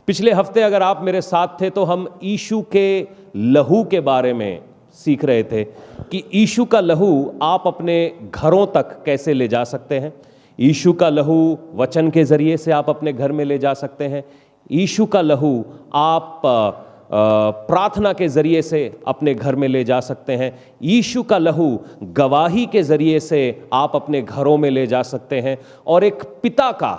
पिछले हफ्ते अगर आप मेरे साथ थे तो हम यीशु के लहू के बारे में सीख रहे थे कि यीशु का लहू आप अपने घरों तक कैसे ले जा सकते हैं। यीशु का लहू वचन के ज़रिए से आप अपने घर में ले जा सकते हैं। यीशु का लहू आप प्रार्थना के ज़रिए से अपने घर में ले जा सकते हैं। यीशु का लहू गवाही के ज़रिए से आप अपने घरों में ले जा सकते हैं। और एक पिता का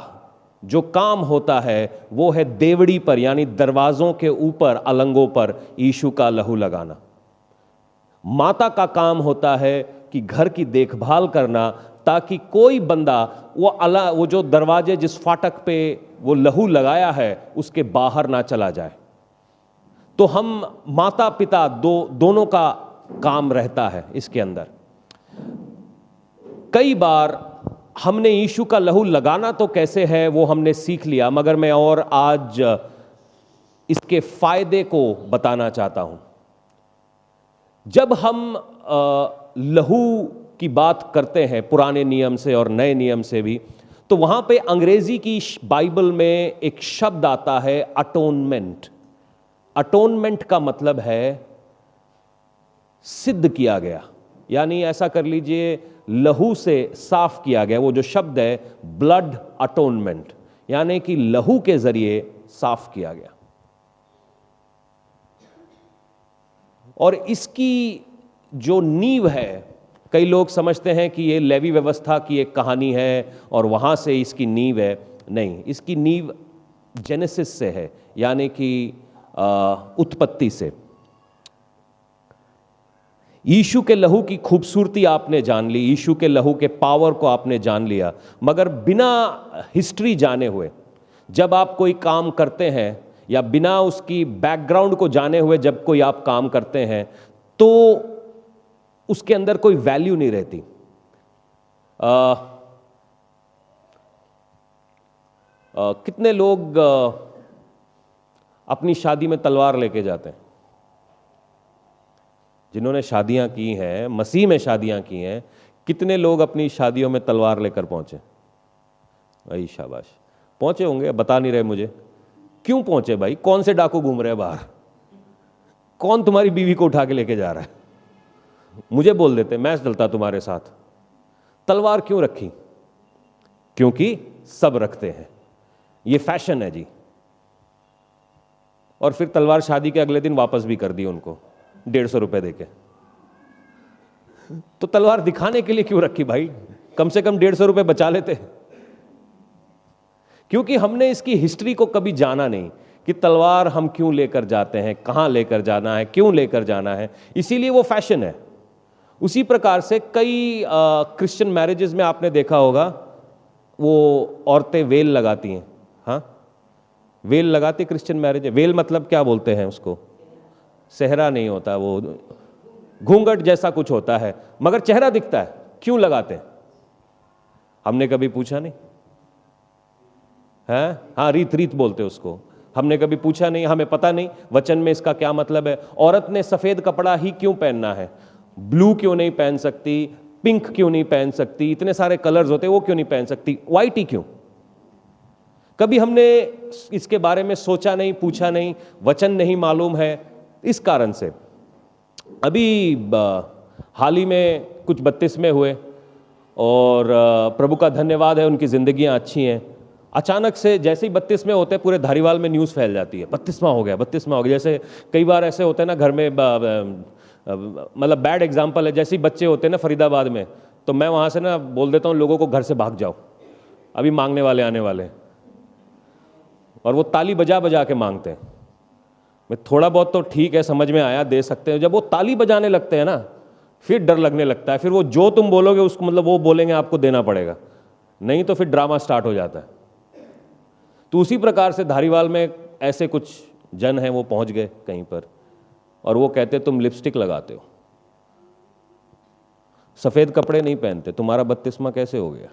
जो काम होता है वो है देवड़ी पर यानी दरवाज़ों के ऊपर अलंगों पर यीशु का लहू लगाना। माता का काम होता है कि घर की देखभाल करना ताकि कोई बंदा वो जो दरवाजे जिस फाटक पे वो लहू लगाया है उसके बाहर ना चला जाए। तो हम माता पिता दोनों का काम रहता है इसके अंदर। कई बार हमने यीशु का लहू लगाना तो कैसे है वो हमने सीख लिया, मगर मैं और आज इसके फायदे को बताना चाहता हूं। जब हम लहू की बात करते हैं पुराने नियम से और नए नियम से भी, तो वहां पे अंग्रेजी की बाइबल में एक शब्द आता है अटोनमेंट। अटोनमेंट का मतलब है सिद्ध किया गया, यानी ऐसा कर लीजिए लहू से साफ किया गया। वो जो शब्द है ब्लड अटोनमेंट, यानी कि लहू के जरिए साफ किया गया। और इसकी जो नींव है, कई लोग समझते हैं कि ये लेवी व्यवस्था की एक कहानी है और वहां से इसकी नींव है। नहीं, इसकी नींव जेनेसिस से है, यानी कि उत्पत्ति से। यीशु के लहू की खूबसूरती आपने जान ली, यीशु के लहू के पावर को आपने जान लिया, मगर बिना हिस्ट्री जाने हुए जब आप कोई काम करते हैं या बिना उसकी बैकग्राउंड को जाने हुए जब कोई आप काम करते हैं तो उसके अंदर कोई वैल्यू नहीं रहती। कितने लोग अपनी शादी में तलवार लेके जाते हैं? जिन्होंने शादियां की हैं, मसीह में शादियां की हैं, कितने लोग अपनी शादियों में तलवार लेकर पहुंचे? भाई शाबाश, पहुंचे होंगे, बता नहीं रहे मुझे। क्यों पहुंचे भाई? कौन से डाकू घूम रहे हैं बाहर? कौन तुम्हारी बीवी को उठा के लेके जा रहा है? मुझे बोल देते, मैं चलता तुम्हारे साथ। तलवार क्यों रखी? क्योंकि सब रखते हैं, ये फैशन है जी। और फिर तलवार शादी के अगले दिन वापस भी कर दी उनको 150 रुपए देके। तो तलवार दिखाने के लिए क्यों रखी भाई? कम से कम 150 रुपए बचा लेते। क्योंकि हमने इसकी हिस्ट्री को कभी जाना नहीं कि तलवार हम क्यों लेकर जाते हैं, कहां लेकर जाना है, क्यों लेकर जाना है, इसीलिए वो फैशन है। उसी प्रकार से कई क्रिश्चियन मैरिजेस में आपने देखा होगा वो औरतें वेल लगाती हैं। हाँ, वेल लगाती क्रिश्चियन मैरिज। वेल मतलब क्या बोलते हैं उसको? सेहरा नहीं होता, वो घूंघट जैसा कुछ होता है, मगर चेहरा दिखता है। क्यों लगाते हैं? हमने कभी पूछा नहीं है। हाँ, रीत बोलते उसको। हमने कभी पूछा नहीं, हमें पता नहीं वचन में इसका क्या मतलब है। औरत ने सफेद कपड़ा ही क्यों पहनना है? ब्लू क्यों नहीं पहन सकती? पिंक क्यों नहीं पहन सकती? इतने सारे कलर्स होते, वो क्यों नहीं पहन सकती? व्हाइट ही क्यों? कभी हमने इसके बारे में सोचा नहीं, पूछा नहीं, वचन नहीं मालूम है। इस कारण से अभी हाल ही में कुछ बपतिस्मे हुए और प्रभु का धन्यवाद है, उनकी जिंदगियां अच्छी हैं। अचानक से जैसे ही बपतिस्मे होते हैं पूरे धारीवाल में न्यूज़ फैल जाती है, बपतिस्मा हो गया, बपतिस्मा हो गया। जैसे कई बार ऐसे होते हैं ना घर में, मतलब बैड एग्जाम्पल है, जैसे ही बच्चे होते हैं ना फरीदाबाद में, तो मैं वहाँ से ना बोल देता हूँ लोगों को घर से भाग जाओ, अभी मांगने वाले आने वाले हैं। और वो ताली बजा बजा के मांगते हैं। मैं थोड़ा बहुत तो ठीक है, समझ में आया, दे सकते हैं। जब वो ताली बजाने लगते हैं ना फिर डर लगने लगता है। फिर वो जो तुम बोलोगे उसको मतलब वो बोलेंगे आपको देना पड़ेगा, नहीं तो फिर ड्रामा स्टार्ट हो जाता है। तो उसी प्रकार से धारीवाल में ऐसे कुछ जन हैं, वो पहुंच गए कहीं पर और वो कहते तुम लिपस्टिक लगाते हो, सफेद कपड़े नहीं पहनते, तुम्हारा बपतिस्मा कैसे हो गया?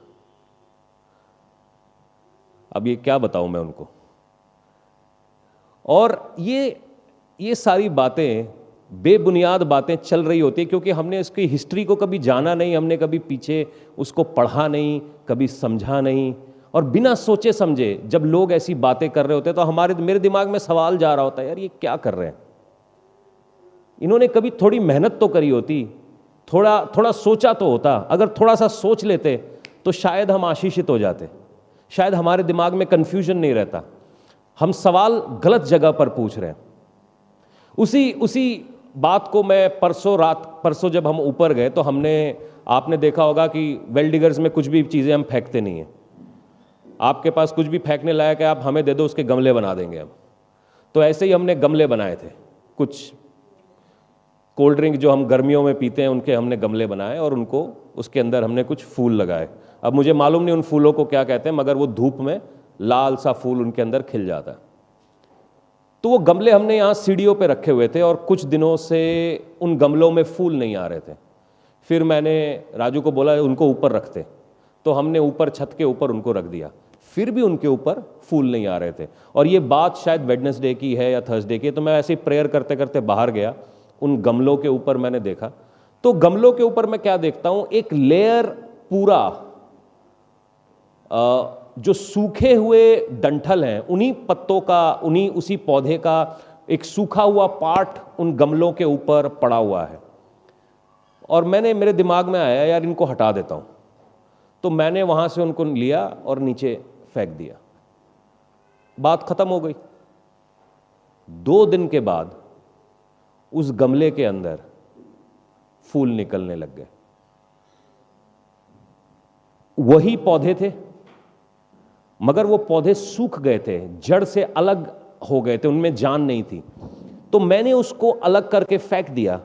अब ये क्या बताऊं मैं उनको। और ये सारी बातें, बेबुनियाद बातें चल रही होती है क्योंकि हमने इसकी हिस्ट्री को कभी जाना नहीं, हमने कभी पीछे उसको पढ़ा नहीं, कभी समझा नहीं। और बिना सोचे समझे जब लोग ऐसी बातें कर रहे होते तो मेरे दिमाग में सवाल जा रहा होता है, यार ये क्या कर रहे हैं, इन्होंने कभी थोड़ी मेहनत तो करी होती, थोड़ा सोचा तो होता। अगर थोड़ा सा सोच लेते तो शायद हम आशीषित हो जाते, शायद हमारे दिमाग में कंफ्यूजन नहीं रहता। हम सवाल गलत जगह पर पूछ रहे हैं। उसी बात को मैं परसों जब हम ऊपर गए तो आपने देखा होगा कि वेल डिगर्स में कुछ भी चीज़ें हम फेंकते नहीं हैं। आपके पास कुछ भी फेंकने लायक है, आप हमें दे दो, उसके गमले बना देंगे हम। तो ऐसे ही हमने गमले बनाए थे, कुछ कोल्ड ड्रिंक जो हम गर्मियों में पीते हैं उनके हमने गमले बनाए और उनको उसके अंदर हमने कुछ फूल लगाए। अब मुझे मालूम नहीं उन फूलों को क्या कहते हैं, मगर वो धूप में लाल सा फूल उनके अंदर खिल जाता है। तो वो गमले हमने यहाँ सीढ़ियों पे रखे हुए थे और कुछ दिनों से उन गमलों में फूल नहीं आ रहे थे। फिर मैंने राजू को बोला उनको ऊपर रखते, तो हमने ऊपर छत के ऊपर उनको रख दिया, फिर भी उनके ऊपर फूल नहीं आ रहे थे। और ये बात शायद वेडनेसडे की है या थर्सडे की है। तो मैं ऐसे ही प्रेयर करते करते बाहर गया, उन गमलों के ऊपर मैंने देखा, तो गमलों के ऊपर मैं क्या देखता हूं, एक लेयर पूरा जो सूखे हुए डंठल हैं उन्हीं पत्तों का, उसी पौधे का एक सूखा हुआ पार्ट उन गमलों के ऊपर पड़ा हुआ है। और मेरे दिमाग में आया, यार इनको हटा देता हूं। तो मैंने वहां से उनको लिया और नीचे फेंक दिया, बात खत्म हो गई। 2 दिन के बाद उस गमले के अंदर फूल निकलने लग गए। वही पौधे थे, मगर वो पौधे सूख गए थे, जड़ से अलग हो गए थे, उनमें जान नहीं थी। तो मैंने उसको अलग करके फेंक दिया।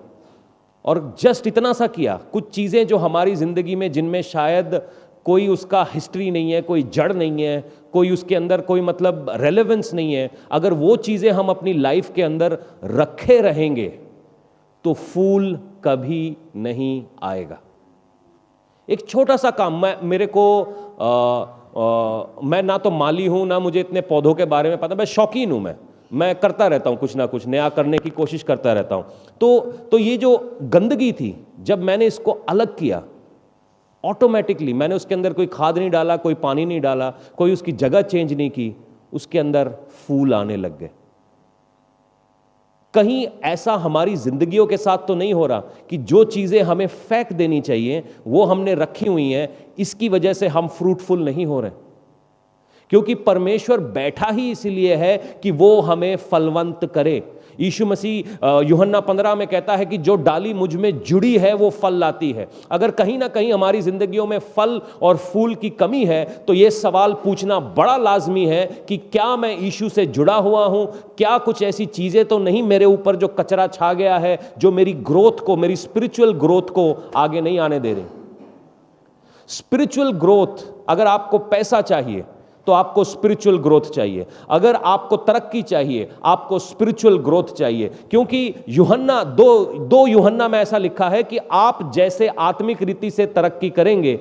और जस्ट इतना सा किया, कुछ चीजें जो हमारी जिंदगी में, जिनमें शायद कोई उसका हिस्ट्री नहीं है, कोई जड़ नहीं है, कोई उसके अंदर कोई मतलब रेलेवेंस नहीं है, अगर वो चीजें हम अपनी लाइफ के अंदर रखे रहेंगे तो फूल कभी नहीं आएगा। एक छोटा सा काम, मैं ना तो माली हूं, ना मुझे इतने पौधों के बारे में पता, मैं शौकीन हूं, मैं करता रहता हूं, कुछ ना कुछ नया करने की कोशिश करता रहता हूं। तो ये जो गंदगी थी, जब मैंने इसको अलग किया, ऑटोमेटिकली मैंने उसके अंदर कोई खाद नहीं डाला, कोई पानी नहीं डाला, कोई उसकी जगह चेंज नहीं की, उसके अंदर फूल आने लग गए। कहीं ऐसा हमारी जिंदगियों के साथ तो नहीं हो रहा कि जो चीजें हमें फेंक देनी चाहिए वो हमने रखी हुई हैं, इसकी वजह से हम फ्रूटफुल नहीं हो रहे? क्योंकि परमेश्वर बैठा ही इसलिए है कि वो हमें फलवंत करे। यीशु मसीह यूहन्ना 15 में कहता है कि जो डाली मुझ में जुड़ी है वो फल लाती है। अगर कहीं ना कहीं हमारी जिंदगियों में फल और फूल की कमी है तो ये सवाल पूछना बड़ा लाजमी है कि क्या मैं यीशु से जुड़ा हुआ हूं? क्या कुछ ऐसी चीजें तो नहीं मेरे ऊपर जो कचरा छा गया है, जो मेरी ग्रोथ को, मेरी स्पिरिचुअल ग्रोथ को आगे नहीं आने दे रही? स्पिरिचुअल ग्रोथ, अगर आपको पैसा चाहिए तो आपको स्पिरिचुअल ग्रोथ चाहिए, अगर आपको तरक्की चाहिए आपको स्पिरिचुअल ग्रोथ चाहिए। क्योंकि यूहन्ना दो यूहन्ना में ऐसा लिखा है कि आप जैसे आत्मिक रीति से तरक्की करेंगे।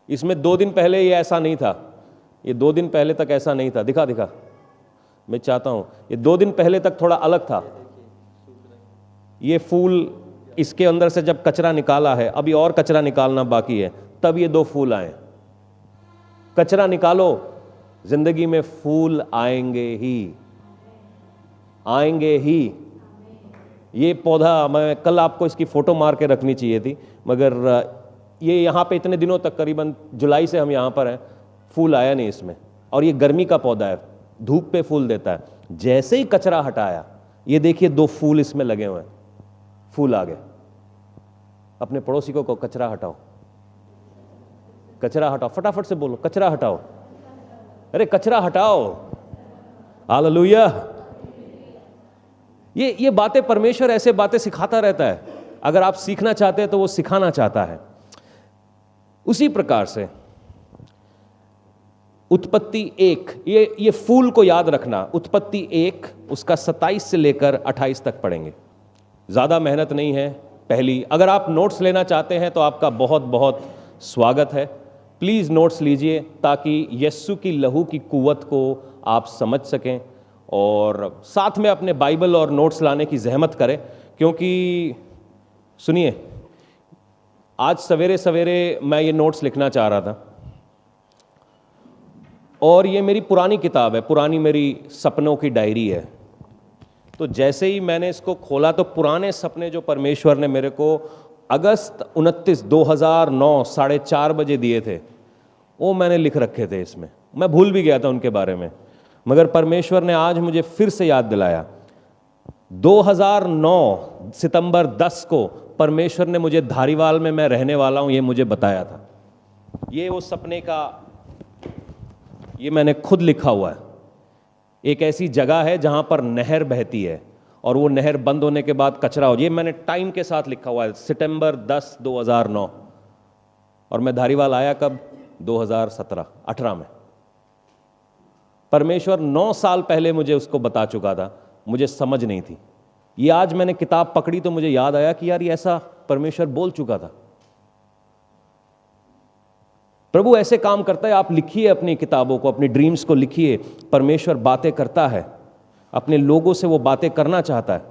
इसमें 2 दिन पहले ये ऐसा नहीं था, ये 2 दिन पहले तक ऐसा नहीं था। दिखा मैं चाहता हूं, ये 2 दिन पहले तक थोड़ा अलग था। ये फूल, इसके अंदर से जब कचरा निकाला है, अभी और कचरा निकालना बाकी है, तब ये 2 फूल आए। कचरा निकालो, जिंदगी में फूल आएंगे ही। ये पौधा, मैं कल आपको इसकी फोटो मार के रखनी चाहिए थी, मगर ये यहाँ पे इतने दिनों तक, करीबन जुलाई से हम यहाँ पर हैं, फूल आया नहीं इसमें। और ये गर्मी का पौधा है, धूप पे फूल देता है। जैसे ही कचरा हटाया, ये देखिए 2 फूल इसमें लगे हुए हैं, फूल आ गए। अपने पड़ोसी को कहो कचरा हटाओ, कचरा हटाओ, फटाफट से बोलो कचरा हटाओ, अरे कचरा हटाओ। हालेलुया। ये बातें, परमेश्वर ऐसे बातें सिखाता रहता है। अगर आप सीखना चाहते हैं तो वो सिखाना चाहता है। उसी प्रकार से उत्पत्ति 1, ये फूल को याद रखना, उत्पत्ति 1 उसका 27 से लेकर 28 तक पढ़ेंगे। ज्यादा मेहनत नहीं है। पहली, अगर आप नोट्स लेना चाहते हैं तो आपका बहुत बहुत स्वागत है। प्लीज़ नोट्स लीजिए ताकि यीशु की लहू की कुव्वत को आप समझ सकें, और साथ में अपने बाइबल और नोट्स लाने की जहमत करें। क्योंकि सुनिए, आज सवेरे सवेरे मैं ये नोट्स लिखना चाह रहा था और ये मेरी पुरानी किताब है, पुरानी मेरी सपनों की डायरी है। तो जैसे ही मैंने इसको खोला तो पुराने सपने जो परमेश्वर ने मेरे को अगस्त 29, 2009 4:30 बजे दिए थे, वो मैंने लिख रखे थे इसमें। मैं भूल भी गया था उनके बारे में, मगर परमेश्वर ने आज मुझे फिर से याद दिलाया। 2009 सितंबर 10 को परमेश्वर ने मुझे धारीवाल में मैं रहने वाला हूं ये मुझे बताया था। ये वो सपने का, ये मैंने खुद लिखा हुआ है। एक ऐसी जगह है जहां पर नहर बहती है और वो नहर बंद होने के बाद कचरा हो, ये मैंने टाइम के साथ लिखा हुआ है, सितंबर 10 2009। और मैं धारीवाल आया कब? 2017-18 में। परमेश्वर 9 साल पहले मुझे उसको बता चुका था, मुझे समझ नहीं थी। ये आज मैंने किताब पकड़ी तो मुझे याद आया कि यार ये ऐसा परमेश्वर बोल चुका था। प्रभु ऐसे काम करता है। आप लिखिए अपनी किताबों को, अपनी ड्रीम्स को लिखिए। परमेश्वर बातें करता है, अपने लोगों से वो बातें करना चाहता है।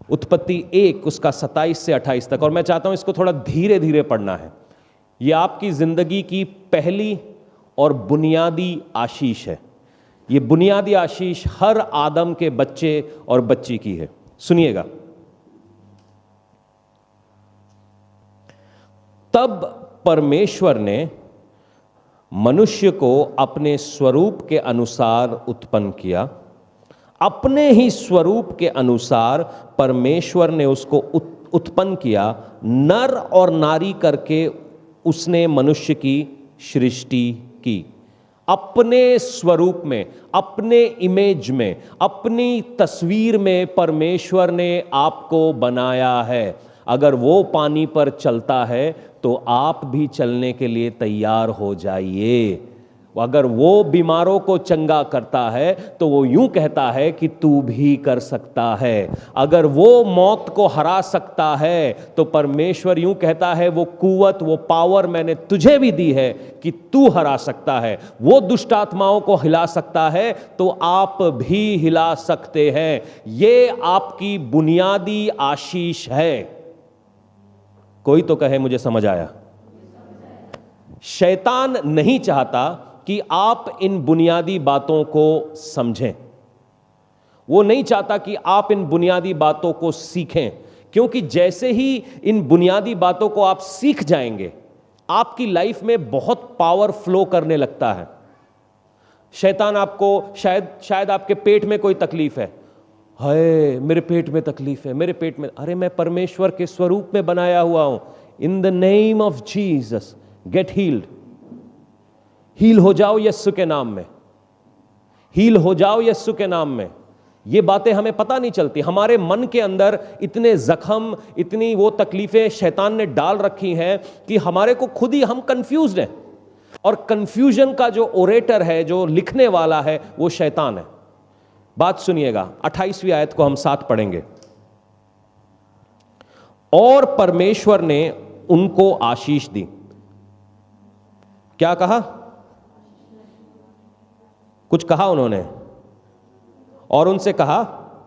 उत्पत्ति 1 उसका 27 से 28 तक, और मैं चाहता हूं इसको थोड़ा धीरे धीरे पढ़ना है। ये आपकी जिंदगी की पहली और बुनियादी आशीष है। ये बुनियादी आशीष हर आदम के बच्चे और बच्ची की है। सुनिएगा। तब परमेश्वर ने मनुष्य को अपने स्वरूप के अनुसार उत्पन्न किया। अपने ही स्वरूप के अनुसार परमेश्वर ने उसको उत्पन्न किया, नर और नारी करके उसने मनुष्य की सृष्टि की। अपने स्वरूप में, अपने इमेज में, अपनी तस्वीर में परमेश्वर ने आपको बनाया है। अगर वो पानी पर चलता है तो आप भी चलने के लिए तैयार हो जाइए। अगर वो बीमारों को चंगा करता है तो वो यूं कहता है कि तू भी कर सकता है। अगर वो मौत को हरा सकता है तो परमेश्वर यूं कहता है वो कुवत, वो पावर मैंने तुझे भी दी है कि तू हरा सकता है। वो दुष्ट आत्माओं को हिला सकता है तो आप भी हिला सकते हैं। ये आपकी बुनियादी आशीष है। कोई तो कहे मुझे समझ आया। शैतान नहीं चाहता कि आप इन बुनियादी बातों को समझें। वो नहीं चाहता कि आप इन बुनियादी बातों को सीखें, क्योंकि जैसे ही इन बुनियादी बातों को आप सीख जाएंगे, आपकी लाइफ में बहुत पावर फ्लो करने लगता है। शैतान आपको शायद आपके पेट में कोई तकलीफ है, हाय मेरे पेट में तकलीफ है, मेरे पेट में, अरे मैं परमेश्वर के स्वरूप में बनाया हुआ हूं। In the name of Jesus get healed. Heal हो जाओ यीशु के नाम में, हील हो जाओ यीशु के नाम में। ये बातें हमें पता नहीं चलती। हमारे मन के अंदर इतने जख्म, इतनी वो तकलीफें शैतान ने डाल रखी हैं कि हमारे को खुद ही हम कंफ्यूज्ड हैं। और कंफ्यूजन का जो ओरेटर है, जो लिखने वाला है, वो शैतान है। बात सुनिएगा, 28वीं आयत को हम साथ पढ़ेंगे। और परमेश्वर ने उनको आशीष दी। क्या कहा? कुछ कहा उन्होंने, और उनसे कहा,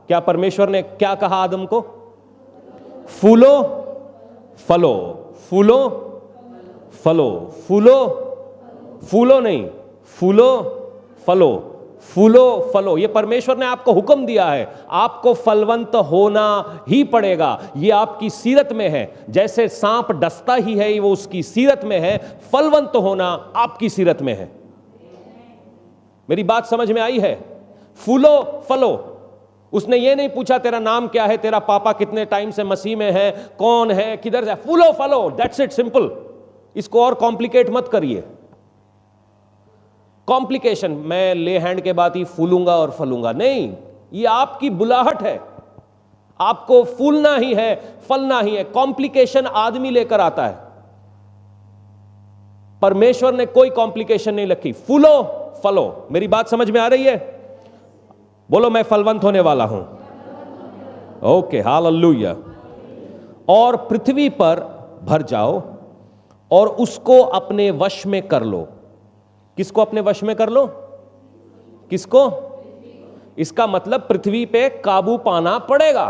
क्या परमेश्वर ने क्या कहा आदम को? फूलो फलो, फूलो फलो, फूलो, फूलो नहीं, फूलो फलो, फूलो फलो। ये परमेश्वर ने आपको हुक्म दिया है। आपको फलवंत होना ही पड़ेगा। ये आपकी सीरत में है। जैसे सांप डसता ही है, वो उसकी सीरत में है। फलवंत होना आपकी सीरत में है। मेरी बात समझ में आई है? फूलो फलो। उसने ये नहीं पूछा तेरा नाम क्या है, तेरा पापा कितने टाइम से मसीह में है, कौन है, किधर से। फूलो फलो, दैट्स इट, सिंपल। इसको और कॉम्प्लिकेट मत करिए। कॉम्प्लिकेशन, मैं ले हैंड के बाद ही फूलूंगा और फलूंगा, नहीं। ये आपकी बुलाहट है। आपको फूलना ही है, फलना ही है। कॉम्प्लिकेशन आदमी लेकर आता है। परमेश्वर ने कोई कॉम्प्लिकेशन नहीं रखी। फूलो फलो। मेरी बात समझ में आ रही है? बोलो मैं फलवंत होने वाला हूं। Okay, hallelujah. और पृथ्वी पर भर जाओ और उसको अपने वश में कर लो। किसको अपने वश में कर लो? किसको? इसका मतलब पृथ्वी पे काबू पाना पड़ेगा।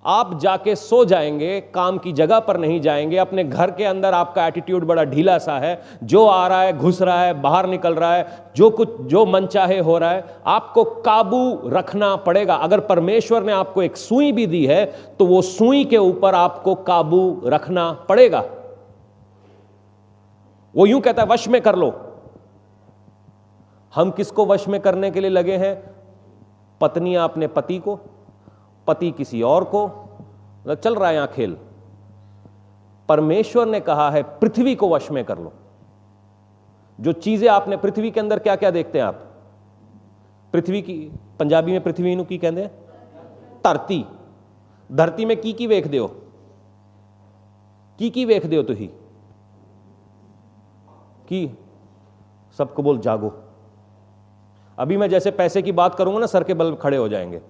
आप जाके सो जाएंगे, काम की जगह पर नहीं जाएंगे, अपने घर के अंदर आपका एटीट्यूड बड़ा ढीला सा है, जो आ रहा है घुस रहा है, बाहर निकल रहा है, जो कुछ जो मन चाहे हो रहा है, आपको काबू रखना पड़ेगा। अगर परमेश्वर ने आपको एक सुई भी दी है तो वो सुई के ऊपर आपको काबू रखना पड़ेगा। वो यूं कहता है वश में कर लो। हम किसको वश में करने के लिए लगे हैं? पत्नियां अपने पति को, पति किसी और को, चल रहा है यहां खेल। परमेश्वर ने कहा है पृथ्वी को वश में कर लो। जो चीजें आपने पृथ्वी के अंदर क्या क्या देखते हैं आप? पृथ्वी की पंजाबी में पृथ्वी नू की कहते हैं? धरती। धरती में की वेख दे हो? की वेख दे हो तुही? की सबको बोल जागो। अभी मैं जैसे पैसे की बात करूंगा ना, सर के बल खड़े हो जाएंगे।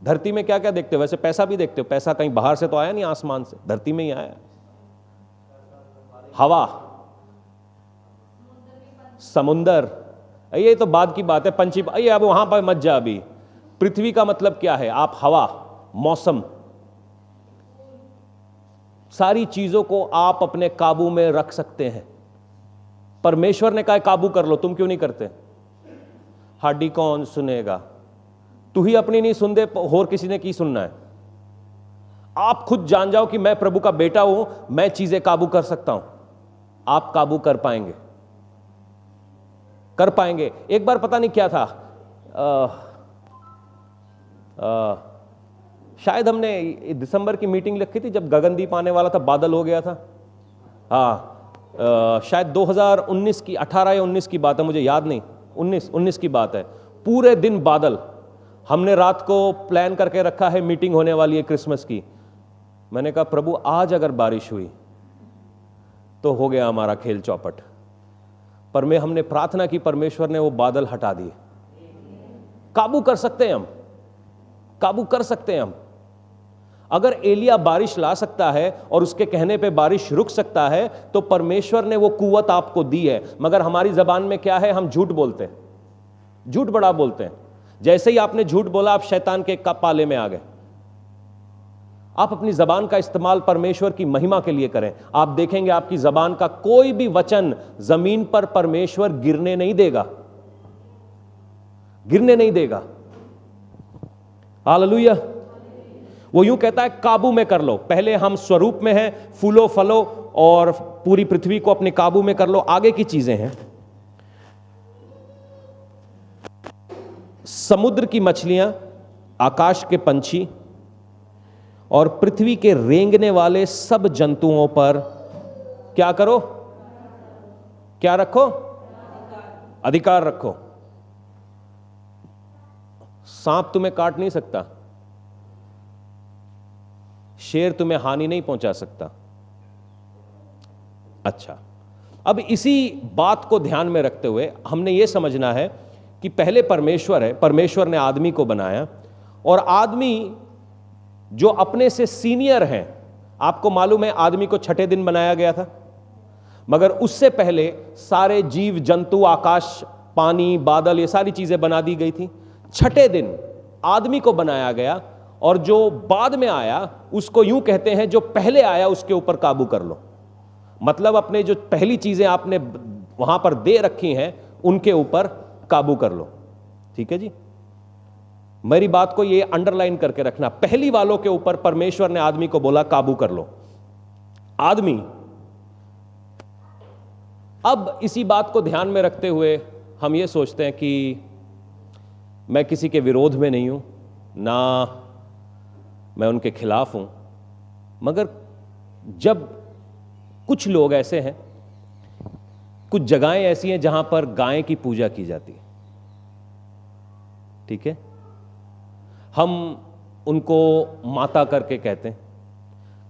धरती में क्या क्या देखते हो? वैसे पैसा भी देखते हो? पैसा कहीं बाहर से तो आया नहीं, आसमान से, धरती में ही आया। हवा, समुंदर, ये तो बाद की बात है। पंछी, ये अब वहां पर मत जा अभी। पृथ्वी का मतलब क्या है? आप हवा, मौसम, सारी चीजों को आप अपने काबू में रख सकते हैं। परमेश्वर ने कहा काबू कर लो, तुम क्यों नहीं करते? हाडी कौन सुनेगा? तू ही अपनी नहीं सुन दे, और किसी ने की सुनना है? आप खुद जान जाओ कि मैं प्रभु का बेटा हूं, मैं चीजें काबू कर सकता हूं। आप काबू कर पाएंगे, कर पाएंगे। एक बार पता नहीं क्या था, शायद हमने दिसंबर की मीटिंग रखी थी जब गगनदीप आने वाला था, बादल हो गया था। शायद 2019 की 18 या 19 की बात है, मुझे याद नहीं, 19 की बात है। पूरे दिन बादल। हमने रात को प्लान करके रखा है, मीटिंग होने वाली है क्रिसमस की। मैंने कहा प्रभु आज अगर बारिश हुई तो हो गया हमारा खेल चौपट। पर मैं हमने प्रार्थना की, परमेश्वर ने वो बादल हटा दिए। काबू कर सकते हैं हम, काबू कर सकते हैं हम। अगर एलिया बारिश ला सकता है और उसके कहने पे बारिश रुक सकता है, तो परमेश्वर ने वो कुव्वत आपको दी है। मगर हमारी जबान में क्या है? हम झूठ बोलते हैं, झूठ बड़ा बोलते हैं। जैसे ही आपने झूठ बोला, आप शैतान के पाले में आ गए। आप अपनी जबान का इस्तेमाल परमेश्वर की महिमा के लिए करें। आप देखेंगे आपकी जबान का कोई भी वचन जमीन पर परमेश्वर गिरने नहीं देगा, गिरने नहीं देगा। हालेलुया। वो यूं कहता है काबू में कर लो। पहले हम स्वरूप में हैं, फूलो फलो, और पूरी पृथ्वी को अपने काबू में कर लो। आगे की चीजें हैं, समुद्र की मछलियां, आकाश के पंछी और पृथ्वी के रेंगने वाले सब जंतुओं पर क्या करो? क्या रखो? अधिकार रखो। सांप तुम्हें काट नहीं सकता, शेर तुम्हें हानि नहीं पहुंचा सकता। अच्छा, अब इसी बात को ध्यान में रखते हुए हमने यह समझना है कि पहले परमेश्वर है, परमेश्वर ने आदमी को बनाया, और आदमी जो अपने से सीनियर हैं, आपको मालूम है आदमी को छठे दिन बनाया गया था, मगर उससे पहले सारे जीव जंतु, आकाश, पानी, बादल, ये सारी चीजें बना दी गई थी। छठे दिन आदमी को बनाया गया, और जो बाद में आया उसको यूं कहते हैं जो पहले आया उसके ऊपर काबू कर लो। मतलब अपने जो पहली चीजें आपने वहां पर दे रखी हैं उनके ऊपर काबू कर लो। ठीक है जी, मेरी बात को ये अंडरलाइन करके रखना। पहली वालों के ऊपर परमेश्वर ने आदमी को बोला काबू कर लो। आदमी, अब इसी बात को ध्यान में रखते हुए हम ये सोचते हैं कि मैं किसी के विरोध में नहीं हूं, ना मैं उनके खिलाफ हूं, मगर जब कुछ लोग ऐसे हैं, कुछ जगहें ऐसी हैं जहां पर गाय की पूजा की जाती है, ठीक है, हम उनको माता करके कहते हैं,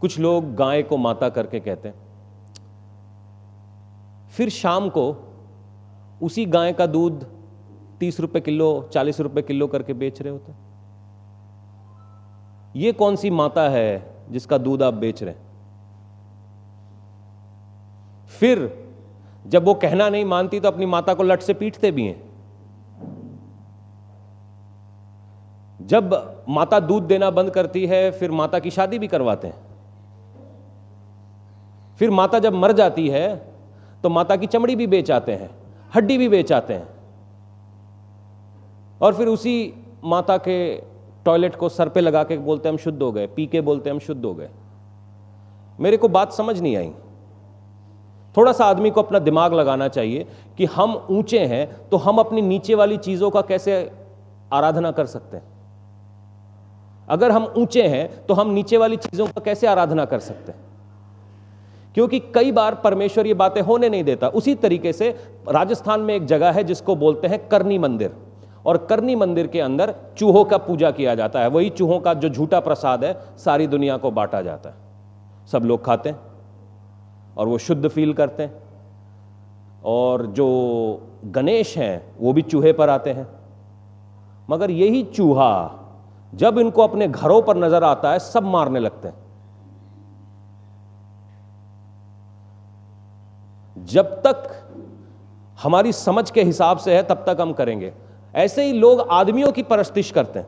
कुछ लोग गाय को माता करके कहते हैं, फिर शाम को उसी गाय का दूध 30 रुपए किलो, 40 रुपए किलो करके बेच रहे होते हैं। ये कौन सी माता है जिसका दूध आप बेच रहे हैं? फिर जब वो कहना नहीं मानती तो अपनी माता को लट से पीटते भी हैं। जब माता दूध देना बंद करती है फिर माता की शादी भी करवाते हैं। फिर माता जब मर जाती है तो माता की चमड़ी भी बेच आते हैं, हड्डी भी बेच आते हैं, और फिर उसी माता के टॉयलेट को सर पे लगा के बोलते हैं हम शुद्ध हो गए, पी के बोलते हैं हम शुद्ध हो गए। मेरे को बात समझ नहीं आई। थोड़ा सा आदमी को अपना दिमाग लगाना चाहिए कि हम ऊंचे हैं तो हम अपनी नीचे वाली चीजों का कैसे आराधना कर सकते हैं। अगर हम ऊंचे हैं तो हम नीचे वाली चीजों का कैसे आराधना कर सकते हैं, क्योंकि कई बार परमेश्वर ये बातें होने नहीं देता। उसी तरीके से राजस्थान में एक जगह है जिसको बोलते हैं करनी मंदिर, और करनी मंदिर के अंदर चूहों का पूजा किया जाता है। वही चूहों का जो झूठा प्रसाद है सारी दुनिया को बांटा जाता है, सब लोग खाते हैं और वो शुद्ध फील करते हैं। और जो गणेश हैं वो भी चूहे पर आते हैं, मगर यही चूहा जब इनको अपने घरों पर नजर आता है सब मारने लगते हैं। जब तक हमारी समझ के हिसाब से है तब तक हम करेंगे। ऐसे ही लोग आदमियों की परस्तिश करते हैं,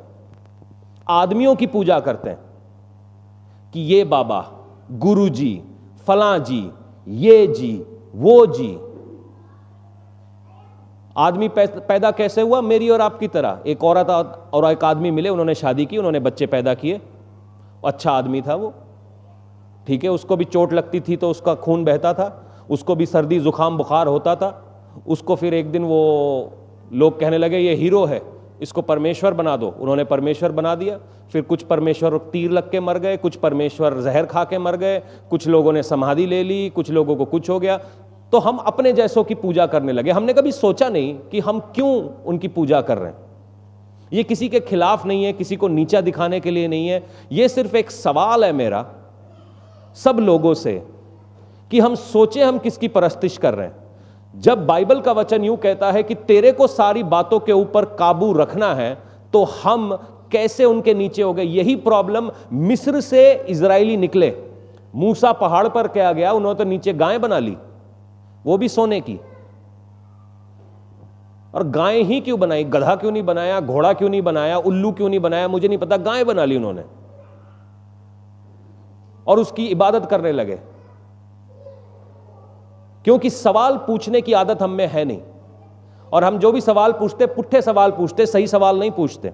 आदमियों की पूजा करते हैं कि ये बाबा, गुरु जी, फलां जी, ये जी, वो जी। आदमी पैदा कैसे हुआ? मेरी और आपकी तरह। एक औरत और एक आदमी मिले, उन्होंने शादी की, उन्होंने बच्चे पैदा किए। अच्छा आदमी था वो, ठीक है, उसको भी चोट लगती थी तो उसका खून बहता था, उसको भी सर्दी जुकाम बुखार होता था। उसको फिर एक दिन वो लोग कहने लगे ये हीरो है, इसको परमेश्वर बना दो। उन्होंने परमेश्वर बना दिया। फिर कुछ परमेश्वर तीर लग के मर गए, कुछ परमेश्वर जहर खा के मर गए, कुछ लोगों ने समाधि ले ली, कुछ लोगों को कुछ हो गया। तो हम अपने जैसों की पूजा करने लगे। हमने कभी सोचा नहीं कि हम क्यों उनकी पूजा कर रहे हैं। ये किसी के खिलाफ नहीं है, किसी को नीचा दिखाने के लिए नहीं है। ये सिर्फ एक सवाल है मेरा सब लोगों से कि हम सोचें हम किसकी परस्तिश कर रहे हैं। जब बाइबल का वचन यूं कहता है कि तेरे को सारी बातों के ऊपर काबू रखना है, तो हम कैसे उनके नीचे हो गए। यही प्रॉब्लम मिस्र से इजरायली निकले। मूसा पहाड़ पर क्या गया, उन्होंने तो नीचे गाय बना ली, वो भी सोने की। और गाय ही क्यों बनाई? गधा क्यों नहीं बनाया, घोड़ा क्यों नहीं बनाया, उल्लू क्यों नहीं बनाया, मुझे नहीं पता, गाय बना ली उन्होंने और उसकी इबादत करने लगे। क्योंकि सवाल पूछने की आदत हम में है नहीं, और हम जो भी सवाल पूछते पुट्ठे सवाल पूछते, सही सवाल नहीं पूछते।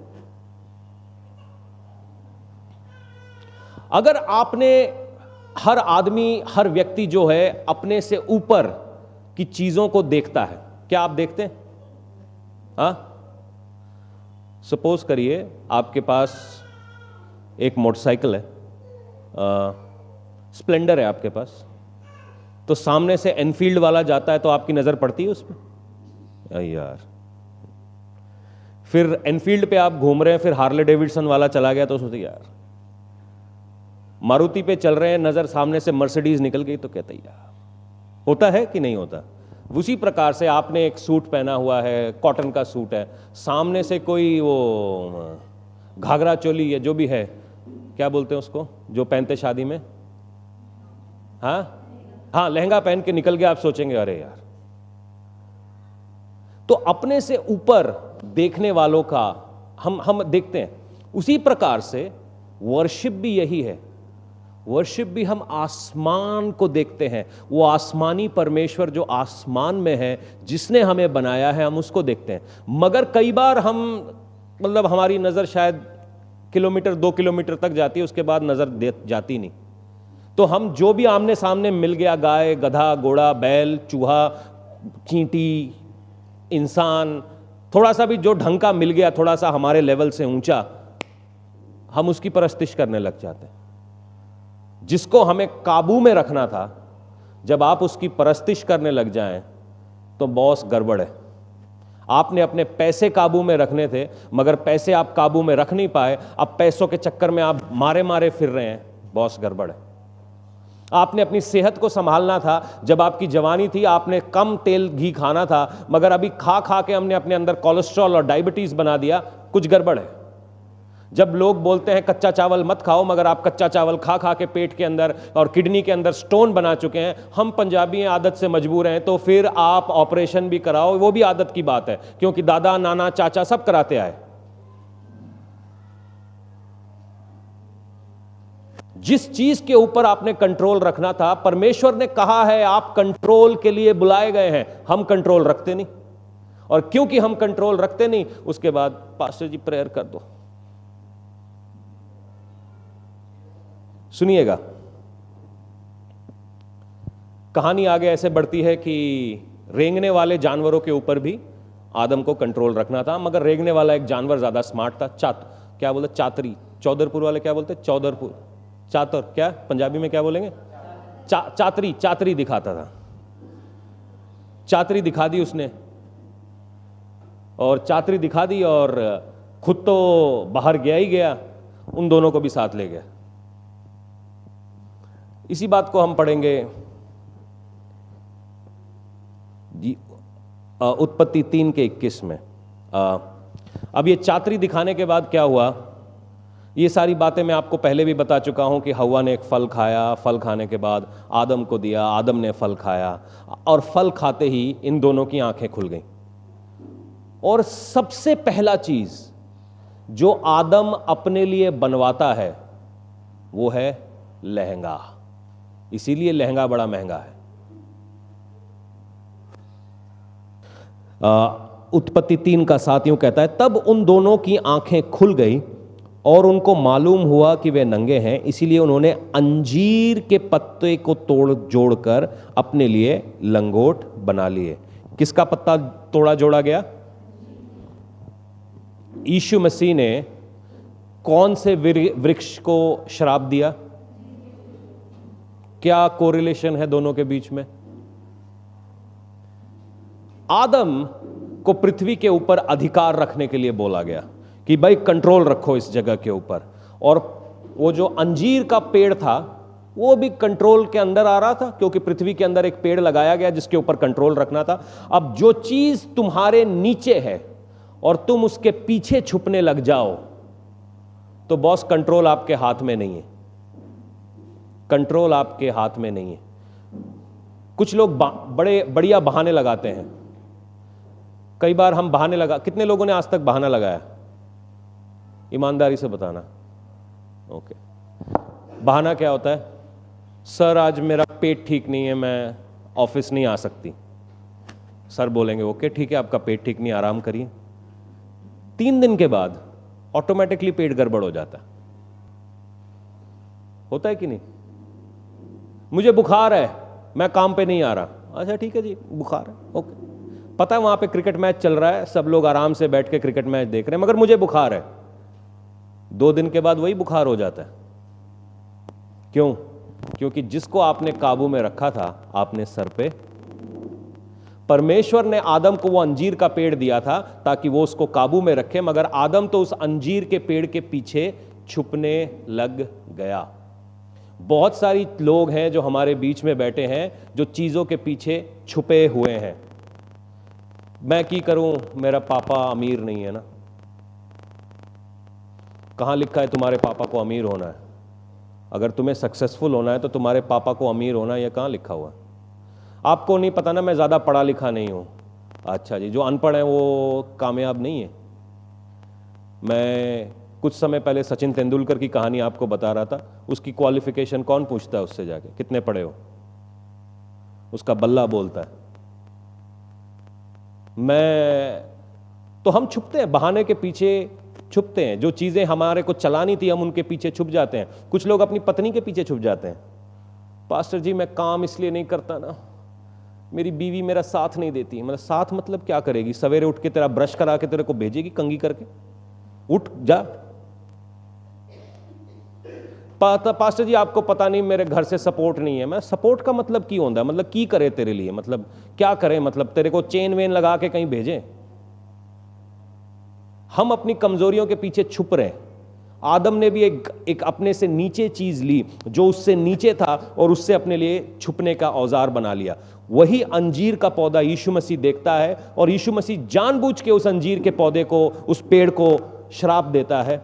अगर आपने, हर आदमी, हर व्यक्ति जो है अपने से ऊपर की चीजों को देखता है। क्या आप देखते हैं? हाँ, सपोज करिए आपके पास एक मोटरसाइकिल है, स्प्लेंडर है आपके पास, तो सामने से एनफील्ड वाला जाता है तो आपकी नजर पड़ती है उस पर? यार, फिर एनफील्ड पे आप घूम रहे हैं, फिर हार्ले डेविडसन वाला चला गया तो सोचते यार। मारुति पे चल रहे हैं, नजर सामने से मर्सिडीज निकल गई तो कहते यार। होता है कि नहीं होता? उसी प्रकार से आपने एक सूट पहना हुआ है, कॉटन का सूट है, सामने से कोई वो घाघरा चोली या जो भी है, क्या बोलते हैं उसको जो पहनते शादी में, हाँ लहंगा पहन के निकल गया, आप सोचेंगे अरे यार। तो अपने से ऊपर देखने वालों का हम देखते हैं। उसी प्रकार से वर्शिप भी यही है। वर्शिप भी हम आसमान को देखते हैं, वो आसमानी परमेश्वर जो आसमान में है, जिसने हमें बनाया है, हम उसको देखते हैं। मगर कई बार हम, मतलब हमारी नज़र शायद किलोमीटर 2 किलोमीटर तक जाती है, उसके बाद नज़र जाती नहीं। तो हम जो भी आमने सामने मिल गया, गाय, गधा, घोड़ा, बैल, चूहा, चींटी, इंसान, थोड़ा सा भी जो ढंग का मिल गया, थोड़ा सा हमारे लेवल से ऊंचा, हम उसकी परस्तिश करने लग जाते हैं। जिसको हमें काबू में रखना था, जब आप उसकी परस्तिश करने लग जाएं तो बॉस गड़बड़ है। आपने अपने पैसे काबू में रखने थे, मगर पैसे आप काबू में रख नहीं पाए, अब पैसों के चक्कर में आप मारे मारे फिर रहे हैं, बॉस गड़बड़ है। आपने अपनी सेहत को संभालना था, जब आपकी जवानी थी, आपने कम तेल घी खाना था, मगर अभी खा खा के हमने अपने अंदर कोलेस्ट्रॉल और डायबिटीज बना दिया, कुछ गड़बड़ है। जब लोग बोलते हैं कच्चा चावल मत खाओ, मगर आप कच्चा चावल खा खा के पेट के अंदर और किडनी के अंदर स्टोन बना चुके हैं। हम पंजाबी हैं, आदत से मजबूर हैं, तो फिर आप ऑपरेशन भी कराओ, वो भी आदत की बात है, क्योंकि दादा, नाना, चाचा सब कराते आए। जिस चीज के ऊपर आपने कंट्रोल रखना था, परमेश्वर ने कहा है आप कंट्रोल के लिए बुलाए गए हैं, हम कंट्रोल रखते नहीं। और क्योंकि हम कंट्रोल रखते नहीं, उसके बाद पास्टर जी प्रेयर कर दो। सुनिएगा, कहानी आगे ऐसे बढ़ती है कि रेंगने वाले जानवरों के ऊपर भी आदम को कंट्रोल रखना था, मगर रेंगने वाला एक जानवर ज्यादा स्मार्ट था। क्या बोलते, चातरी, चौधरपुर वाले क्या बोलते, चौधरपुर, चातर, क्या पंजाबी में क्या बोलेंगे, चातरी दिखाता था। चातरी दिखा दी उसने, और चातरी दिखा दी और खुद तो बाहर गया ही गया, उन दोनों को भी साथ ले गया। इसी बात को हम पढ़ेंगे उत्पत्ति 3 के 21 में। अब ये चातरी दिखाने के बाद क्या हुआ, ये सारी बातें मैं आपको पहले भी बता चुका हूं कि हव्वा ने एक फल खाया, फल खाने के बाद आदम को दिया, आदम ने फल खाया, और फल खाते ही इन दोनों की आंखें खुल गईं। और सबसे पहला चीज जो आदम अपने लिए बनवाता है वो है लहंगा। इसीलिए लहंगा बड़ा महंगा है। उत्पत्ति 3 का 7 यूं कहता है, तब उन दोनों की आंखें खुल गई और उनको मालूम हुआ कि वे नंगे हैं, इसीलिए उन्होंने अंजीर के पत्ते को तोड़ जोड़कर अपने लिए लंगोट बना लिए। किसका पत्ता तोड़ा जोड़ा गया? यीशु मसीह ने कौन से वृक्ष को श्राप दिया? क्या कोरिलेशन है दोनों के बीच में? आदम को पृथ्वी के ऊपर अधिकार रखने के लिए बोला गया कि भाई कंट्रोल रखो इस जगह के ऊपर, और वो जो अंजीर का पेड़ था वो भी कंट्रोल के अंदर आ रहा था, क्योंकि पृथ्वी के अंदर एक पेड़ लगाया गया जिसके ऊपर कंट्रोल रखना था। अब जो चीज तुम्हारे नीचे है और तुम उसके पीछे छुपने लग जाओ तो बॉस कंट्रोल आपके हाथ में नहीं है, कंट्रोल आपके हाथ में नहीं है। कुछ लोग बड़े बढ़िया बहाने लगाते हैं। कई बार हम बहाने लगा, कितने लोगों ने आज तक बहाना लगाया? ईमानदारी से बताना। ओके, बहाना क्या होता है? सर आज मेरा पेट ठीक नहीं है, मैं ऑफिस नहीं आ सकती। सर बोलेंगे ओके ठीक है, आपका पेट ठीक नहीं, आराम करिए। 3 दिन के बाद ऑटोमेटिकली पेट गड़बड़ हो जाता है। होता है कि नहीं? मुझे बुखार है, मैं काम पे नहीं आ रहा। अच्छा ठीक है जी, बुखार है, ओके। पता है वहां पे क्रिकेट मैच चल रहा है, सब लोग आराम से बैठ के क्रिकेट मैच देख रहे हैं, मगर मुझे बुखार है। 2 दिन के बाद वही बुखार हो जाता है। क्यों? क्योंकि जिसको आपने काबू में रखा था आपने सर पे, परमेश्वर ने आदम को वो अंजीर का पेड़ दिया था ताकि वो उसको काबू में रखे, मगर आदम तो उस अंजीर के पेड़ के पीछे छुपने लग गया। बहुत सारी लोग हैं जो हमारे बीच में बैठे हैं जो चीजों के पीछे छुपे हुए हैं। मैं की करूं, मेरा पापा अमीर नहीं है ना। कहां लिखा है तुम्हारे पापा को अमीर होना है? अगर तुम्हें सक्सेसफुल होना है तो तुम्हारे पापा को अमीर होना है, यह कहां लिखा हुआ है? आपको नहीं पता ना, मैं ज्यादा पढ़ा लिखा नहीं हूं। अच्छा जी, जो अनपढ़ है वो कामयाब नहीं है। मैं कुछ समय पहले सचिन तेंदुलकर की कहानी आपको बता रहा था। उसकी क्वालिफिकेशन कौन पूछता है उससे जाके, कितने पढ़े हो? उसका बल्ला बोलता है। तो हम छुपते हैं, बहाने के पीछे छुपते हैं। जो चीजें हमारे को चलानी थी हम उनके पीछे छुप जाते हैं। कुछ लोग अपनी पत्नी के पीछे छुप जाते हैं। पास्टर जी मैं काम इसलिए नहीं करता ना, मेरी बीवी मेरा साथ नहीं देती। मतलब साथ मतलब क्या करेगी? सवेरे उठ के तेरा ब्रश करा के तेरे को भेजेगी कंघी करके, उठ जा। पास्टर जी आपको पता नहीं मेरे घर से सपोर्ट नहीं है। मैं सपोर्ट का मतलब की होता है? मतलब की करे तेरे लिए, मतलब क्या करे? मतलब तेरे को चेन वेन लगा के कहीं भेजे? हम अपनी कमजोरियों के पीछे छुप रहे हैं। आदम ने भी एक अपने से नीचे चीज ली जो उससे नीचे था और उससे अपने लिए छुपने का औजार बना लिया। वही अंजीर का पौधा यीशु मसीह देखता है और यीशु मसीह जानबूझ के उस अंजीर के पौधे को, उस पेड़ को श्राप देता है,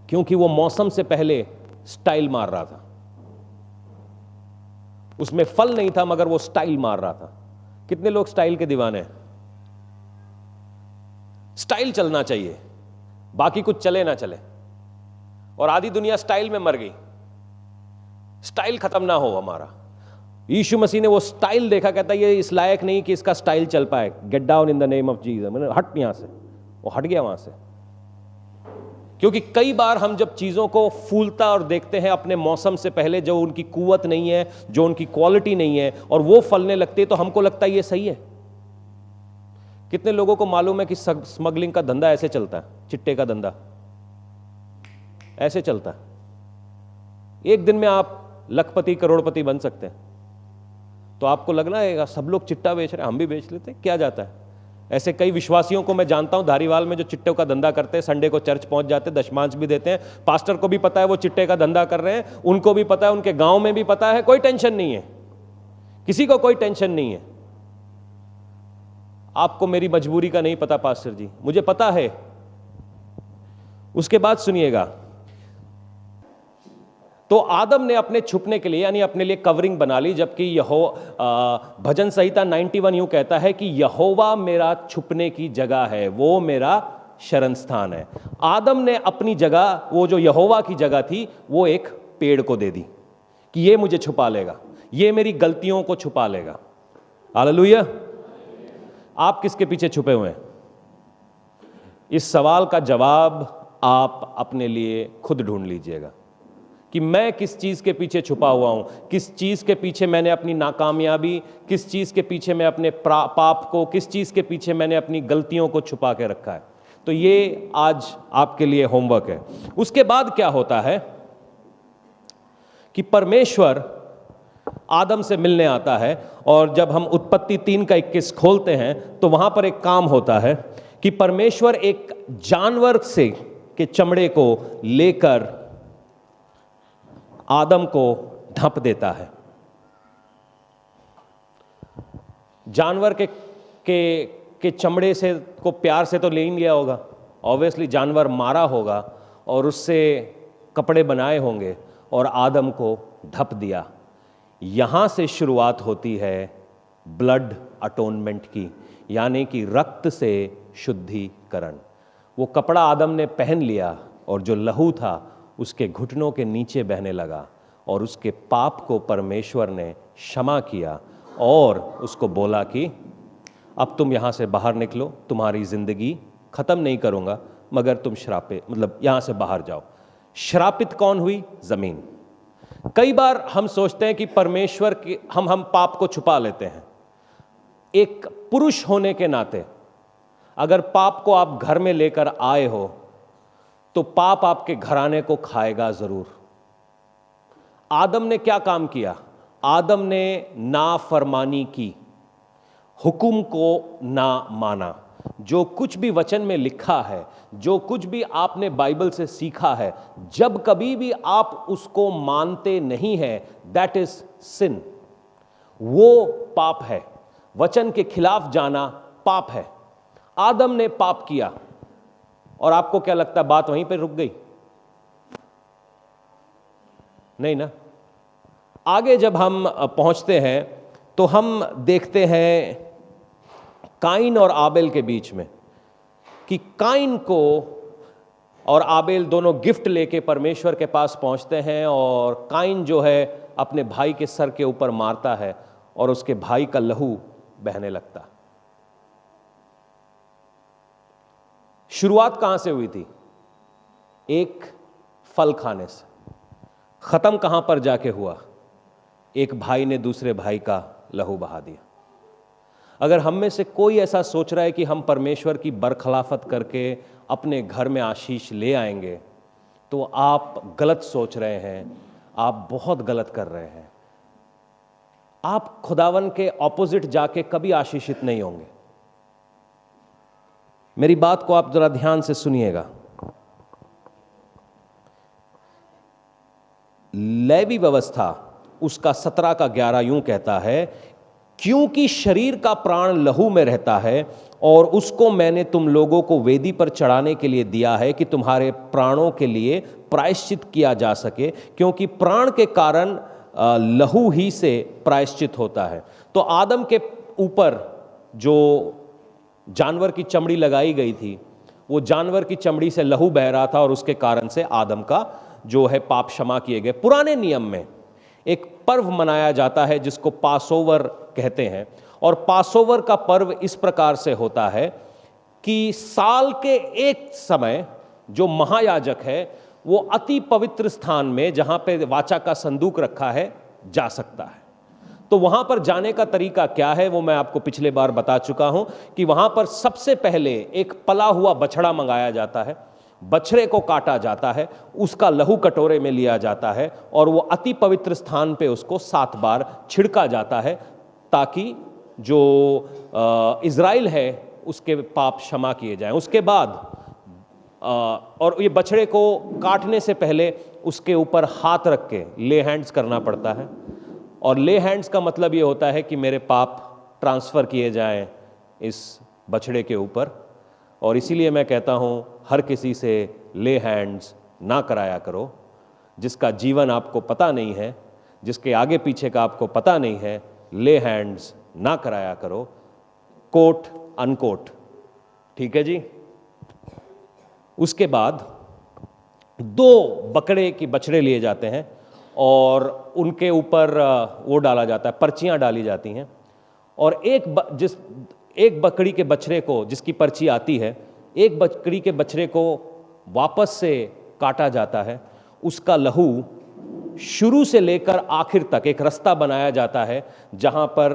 क्योंकि वो मौसम से पहले स्टाइल मार रहा था। उसमें फल नहीं था मगर वो स्टाइल मार रहा था। कितने लोग स्टाइल के दीवाने हैं? स्टाइल चलना चाहिए, बाकी कुछ चले ना चले। और आधी दुनिया स्टाइल में मर गई। स्टाइल खत्म ना हो हमारा। यीशु मसीह ने वो स्टाइल देखा, कहता है ये इस लायक नहीं कि इसका स्टाइल चल पाए, get down in the name of Jesus, मैंने हट यहां से। वो हट गया वहां से। क्योंकि कई बार हम जब चीजों को फूलता और देखते हैं अपने मौसम से पहले, जो उनकी कुवत नहीं है, जो उनकी क्वालिटी नहीं है, और वो फलने लगती है, तो हमको लगता है ये सही है। कितने लोगों को मालूम है कि स्मगलिंग का धंधा ऐसे चलता है, चिट्टे का धंधा ऐसे चलता है। एक दिन में आप लखपति करोड़पति बन सकते हैं। तो आपको लगना है सब लोग चिट्टा बेच रहे हैं, हम भी बेच लेते हैं, क्या जाता है। ऐसे कई विश्वासियों को मैं जानता हूं धारीवाल में, जो चिट्टे का धंधा करते हैं, संडे को चर्च पहुंच जाते हैं, दशमांश भी देते हैं। पास्टर को भी पता है वो चिट्टे का धंधा कर रहे हैं, उनको भी पता है, उनके गांव में भी पता है, कोई टेंशन नहीं है, किसी को कोई टेंशन नहीं है। आपको मेरी मजबूरी का नहीं पता पास्टर जी, मुझे पता है। उसके बाद सुनिएगा, तो आदम ने अपने छुपने के लिए, यानी अपने लिए कवरिंग बना ली, जबकि भजन संहिता 91 यूं कहता है कि यहोवा मेरा छुपने की जगह है, वो मेरा शरण स्थान है। आदम ने अपनी जगह, वो जो यहोवा की जगह थी, वो एक पेड़ को दे दी कि ये मुझे छुपा लेगा, ये मेरी गलतियों को छुपा लेगा। हालेलुया। आप किसके पीछे छुपे हुए हैं? इस सवाल का जवाब आप अपने लिए खुद ढूंढ लीजिएगा कि मैं किस चीज के पीछे छुपा हुआ हूं, किस चीज के पीछे मैंने अपनी नाकामयाबी, किस चीज के पीछे मैं अपने पाप को, किस चीज के पीछे मैंने अपनी गलतियों को छुपा के रखा है। तो ये आज आपके लिए होमवर्क है। उसके बाद क्या होता है कि परमेश्वर आदम से मिलने आता है, और जब हम उत्पत्ति 3:21 खोलते हैं तो वहां पर एक काम होता है कि परमेश्वर एक जानवर से के चमड़े को लेकर आदम को ढक देता है। जानवर के चमड़े से को प्यार से तो ले ही लिया होगा, ऑब्वियसली जानवर मारा होगा और उससे कपड़े बनाए होंगे और आदम को ढक दिया। यहां से शुरुआत होती है ब्लड अटोनमेंट की, यानी कि रक्त से शुद्धिकरण। वो कपड़ा आदम ने पहन लिया और जो लहू था उसके घुटनों के नीचे बहने लगा, और उसके पाप को परमेश्वर ने क्षमा किया और उसको बोला कि अब तुम यहां से बाहर निकलो, तुम्हारी जिंदगी खत्म नहीं करूंगा, मगर तुम यहां से बाहर जाओ। श्रापित कौन हुई? जमीन। कई बार हम सोचते हैं कि परमेश्वर की हम पाप को छुपा लेते हैं। एक पुरुष होने के नाते अगर पाप को आप घर में लेकर आए हो तो पाप आपके घराने को खाएगा जरूर। आदम ने क्या काम किया? आदम ने नाफरमानी की, हुक्म को ना माना। जो कुछ भी वचन में लिखा है, जो कुछ भी आपने बाइबल से सीखा है, जब कभी भी आप उसको मानते नहीं हैं, दैट इज सिन, वो पाप है। वचन के खिलाफ जाना पाप है। आदम ने पाप किया, और आपको क्या लगता है बात वहीं पे रुक गई? नहीं ना। आगे जब हम पहुंचते हैं तो हम देखते हैं काइन और आबेल के बीच में कि काइन को और आबेल दोनों गिफ्ट लेके परमेश्वर के पास पहुंचते हैं, और काइन जो है अपने भाई के सर के ऊपर मारता है और उसके भाई का लहू बहने लगता। शुरुआत कहां से हुई थी? एक फल खाने से। खत्म कहां पर जाके हुआ? एक भाई ने दूसरे भाई का लहू बहा दिया। अगर हम में से कोई ऐसा सोच रहा है कि हम परमेश्वर की बरखिलाफत करके अपने घर में आशीष ले आएंगे, तो आप गलत सोच रहे हैं, आप बहुत गलत कर रहे हैं। आप खुदावन के ऑपोजिट जाके कभी आशीषित नहीं होंगे। मेरी बात को आप जरा ध्यान से सुनिएगा। लेवी व्यवस्था उसका 17 का 11 यूं कहता है, क्योंकि शरीर का प्राण लहू में रहता है, और उसको मैंने तुम लोगों को वेदी पर चढ़ाने के लिए दिया है कि तुम्हारे प्राणों के लिए प्रायश्चित किया जा सके, क्योंकि प्राण के कारण लहू ही से प्रायश्चित होता है। तो आदम के ऊपर जो जानवर की चमड़ी लगाई गई थी, वो जानवर की चमड़ी से लहू बह रहा था, और उसके कारण से आदम का जो है पाप क्षमा किए गए। पुराने नियम में एक पर्व मनाया जाता है जिसको पासओवर कहते हैं। और पासओवर का पर्व इस प्रकार से होता है कि साल के एक समय जो महायाजक है वो अति पवित्र स्थान में, जहां पे वाचा का संदूक रखा है, जा सकता है। तो वहां पर जाने का तरीका क्या है वो मैं आपको पिछले बार बता चुका हूं कि वहां पर सबसे पहले एक पला हुआ बछड़ा मंगाया जाता है, बछड़े को काटा जाता है, उसका लहू कटोरे में लिया जाता है और वो अति पवित्र स्थान पे उसको 7 बार छिड़का जाता है ताकि जो इज़राइल है उसके पाप क्षमा किए जाएं। उसके बाद और ये बछड़े को काटने से पहले उसके ऊपर हाथ रख के ले हैंड्स करना पड़ता है। और ले हैंड्स का मतलब ये होता है कि मेरे पाप ट्रांसफ़र किए जाएं इस बछड़े के ऊपर। और इसीलिए मैं कहता हूँ हर किसी से ले हैंड्स ना कराया करो जिसका जीवन आपको पता नहीं है, जिसके आगे पीछे का आपको पता नहीं है। ले हैंड्स ना कराया करो, कोट अनकोट, ठीक है जी। उसके बाद 2 बकरे की बछड़े लिए जाते हैं और उनके ऊपर वो डाला जाता है, पर्चियां डाली जाती हैं। और एक बकरी के बछड़े को जिसकी पर्ची आती है, एक बकरी के बछड़े को वापस से काटा जाता है। उसका लहू शुरू से लेकर आखिर तक एक रास्ता बनाया जाता है जहां पर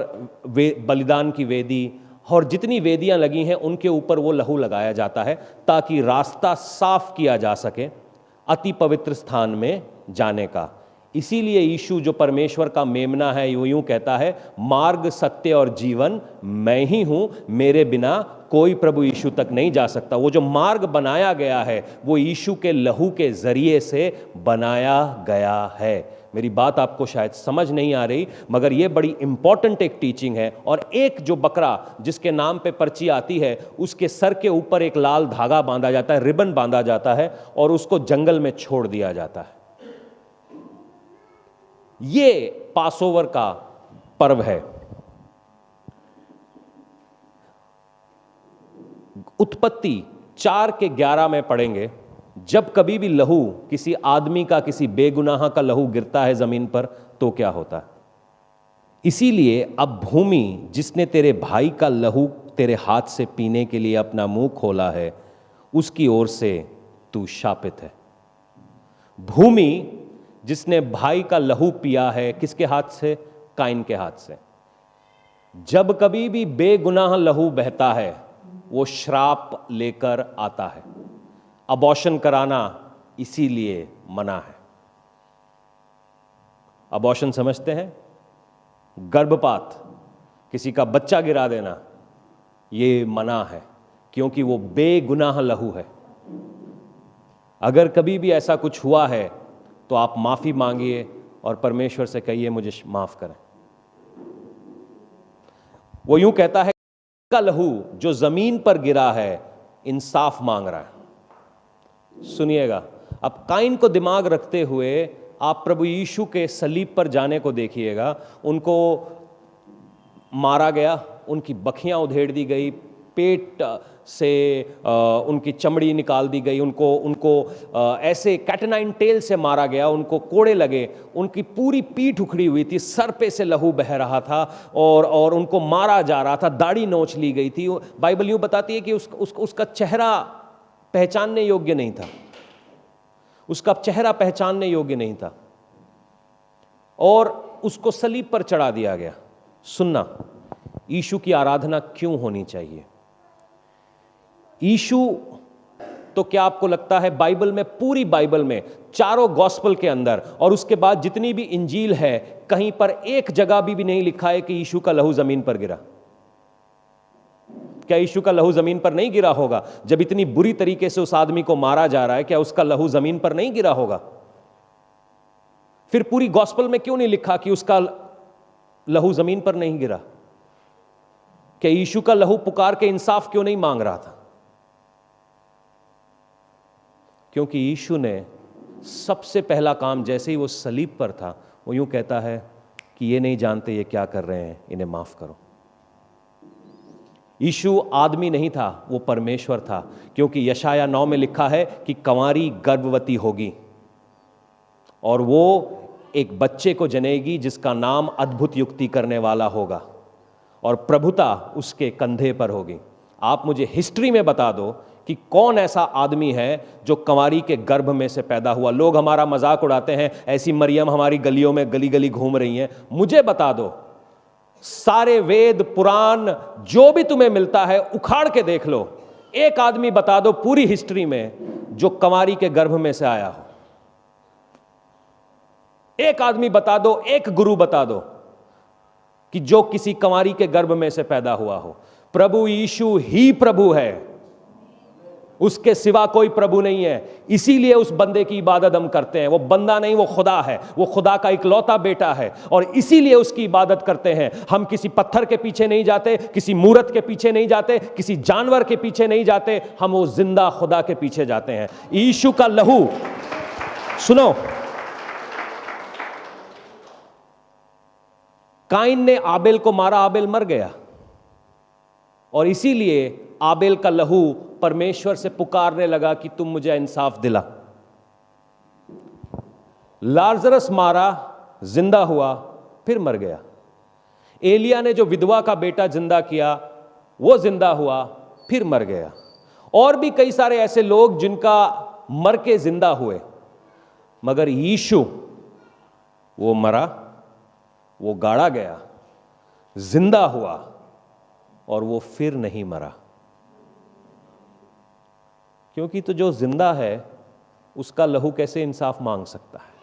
बलिदान की वेदी और जितनी वेदियां लगी हैं उनके ऊपर वो लहू लगाया जाता है ताकि रास्ता साफ किया जा सके अति पवित्र स्थान में जाने का। इसीलिए यीशु जो परमेश्वर का मेमना है यूं कहता है, मार्ग सत्य और जीवन मैं ही हूं, मेरे बिना कोई प्रभु यीशु तक नहीं जा सकता। वो जो मार्ग बनाया गया है वो यीशु के लहू के जरिए से बनाया गया है। मेरी बात आपको शायद समझ नहीं आ रही, मगर ये बड़ी इंपॉर्टेंट एक टीचिंग है। और एक जो बकरा जिसके नाम पे पर्ची आती है उसके सर के ऊपर एक लाल धागा बांधा जाता है, रिबन बांधा जाता है और उसको जंगल में छोड़ दिया जाता है। ये पासओवर का पर्व है। उत्पत्ति 4:11 में पढ़ेंगे, जब कभी भी लहू किसी आदमी का, किसी बेगुनाह का लहू गिरता है जमीन पर तो क्या होता है। इसीलिए अब भूमि जिसने तेरे भाई का लहू तेरे हाथ से पीने के लिए अपना मुंह खोला है उसकी ओर से तू शापित है। भूमि जिसने भाई का लहू पिया है, किसके हाथ से? काइन के हाथ से। जब कभी भी बेगुनाह लहू बहता है वो श्राप लेकर आता है। अबॉर्शन कराना इसीलिए मना है। अबॉर्शन समझते हैं? गर्भपात, किसी का बच्चा गिरा देना, ये मना है क्योंकि वो बेगुनाह लहू है। अगर कभी भी ऐसा कुछ हुआ है तो आप माफी मांगिए और परमेश्वर से कहिए मुझे माफ करें। वो यूं कहता है का लहू जो जमीन पर गिरा है इंसाफ मांग रहा है। सुनिएगा, अब काइन को दिमाग रखते हुए आप प्रभु यीशु के सलीब पर जाने को देखिएगा। उनको मारा गया, उनकी बखियां उधेड़ दी गई, पेट से उनकी चमड़ी निकाल दी गई, उनको ऐसे कैटनाइन टेल से मारा गया, उनको कोड़े लगे, उनकी पूरी पीठ उखड़ी हुई थी, सर पे से लहू बह रहा था और उनको मारा जा रहा था, दाढ़ी नोच ली गई थी। बाइबल यूं बताती है कि उसका चेहरा पहचानने योग्य नहीं था, उसका चेहरा पहचानने योग्य नहीं था और उसको सलीब पर चढ़ा दिया गया। सुनना, यीशु की आराधना क्यों होनी चाहिए? यीशु तो क्या आपको लगता है बाइबल में, पूरी बाइबल में, चारों गॉस्पल के अंदर और उसके बाद जितनी भी इंजील है, कहीं पर एक जगह भी नहीं लिखा है कि यीशु का लहू जमीन पर गिरा? क्या यीशु का लहू जमीन पर नहीं गिरा होगा? जब इतनी बुरी तरीके से उस आदमी को मारा जा रहा है, क्या उसका लहू जमीन पर नहीं गिरा होगा? फिर पूरी गॉस्पल में क्यों नहीं लिखा कि उसका लहू जमीन पर नहीं गिरा? क्या यीशु का लहू पुकार के इंसाफ क्यों नहीं मांग रहा था? क्योंकि यीशु ने सबसे पहला काम जैसे ही वो सलीब पर था, वो यूं कहता है कि ये नहीं जानते ये क्या कर रहे हैं, इन्हें माफ करो। यीशु आदमी नहीं था, वो परमेश्वर था। क्योंकि यशाया 9 में लिखा है कि कंवारी गर्भवती होगी और वो एक बच्चे को जनेगी जिसका नाम अद्भुत युक्ति करने वाला होगा और प्रभुता उसके कंधे पर होगी। आप मुझे हिस्ट्री में बता दो कि कौन ऐसा आदमी है जो कंवारी के गर्भ में से पैदा हुआ। लोग हमारा मजाक उड़ाते हैं, ऐसी मरियम हमारी गलियों में गली गली घूम रही हैं। मुझे बता दो, सारे वेद पुराण जो भी तुम्हें मिलता है उखाड़ के देख लो, एक आदमी बता दो पूरी हिस्ट्री में जो कंवारी के गर्भ में से आया हो। एक आदमी बता दो, एक गुरु बता दो कि जो किसी कंवारी के गर्भ में से पैदा हुआ हो। प्रभु यीशु ही प्रभु है, उसके सिवा कोई प्रभु नहीं है। इसीलिए उस बंदे की इबादत हम करते हैं। वो बंदा नहीं, वो खुदा है, वो खुदा का इकलौता बेटा है और इसीलिए उसकी इबादत करते हैं। हम किसी पत्थर के पीछे नहीं जाते, किसी मूरत के पीछे नहीं जाते, किसी जानवर के पीछे नहीं जाते, हम वो जिंदा खुदा के पीछे जाते हैं। यीशु का लहू, सुनो, काइन ने आबेल को मारा, आबेल मर गया और इसीलिए आबेल का लहू परमेश्वर से पुकारने लगा कि तुम मुझे इंसाफ दिला। लाजरस मारा, जिंदा हुआ, फिर मर गया। एलिया ने जो विधवा का बेटा जिंदा किया, वो जिंदा हुआ, फिर मर गया। और भी कई सारे ऐसे लोग जिनका मर के जिंदा हुए, मगर यीशु वो मरा, वो गाड़ा गया, जिंदा हुआ और वो फिर नहीं मरा। क्योंकि तो जो जिंदा है उसका लहू कैसे इंसाफ मांग सकता है?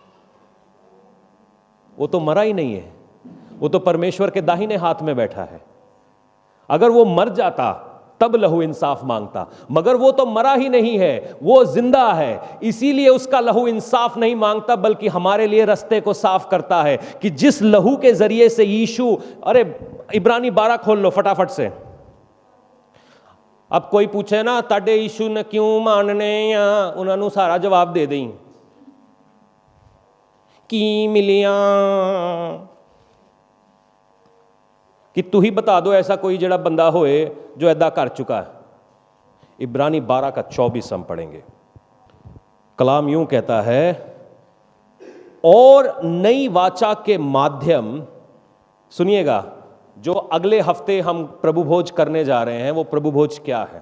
वो तो मरा ही नहीं है, वो तो परमेश्वर के दाहिने हाथ में बैठा है। अगर वो मर जाता तब लहू इंसाफ मांगता, मगर वो तो मरा ही नहीं है, वो जिंदा है। इसीलिए उसका लहू इंसाफ नहीं मांगता, बल्कि हमारे लिए रास्ते को साफ करता है कि जिस लहू के जरिए से यीशु, अरे इब्रानी 12 खोल लो फटाफट से। अब कोई पूछे ना ताडे यीशु ने क्यों मानने या, उन्होंने सारा जवाब दे दें की मिलिया कि तू ही बता दो ऐसा कोई जड़ा बंदा होए जो ऐदा कर चुका है। इब्रानी 12 का 24 हम पढ़ेंगे। कलाम यूं कहता है, और नई वाचा के माध्यम, सुनिएगा, जो अगले हफ्ते हम प्रभु भोज करने जा रहे हैं, वो प्रभु भोज क्या है?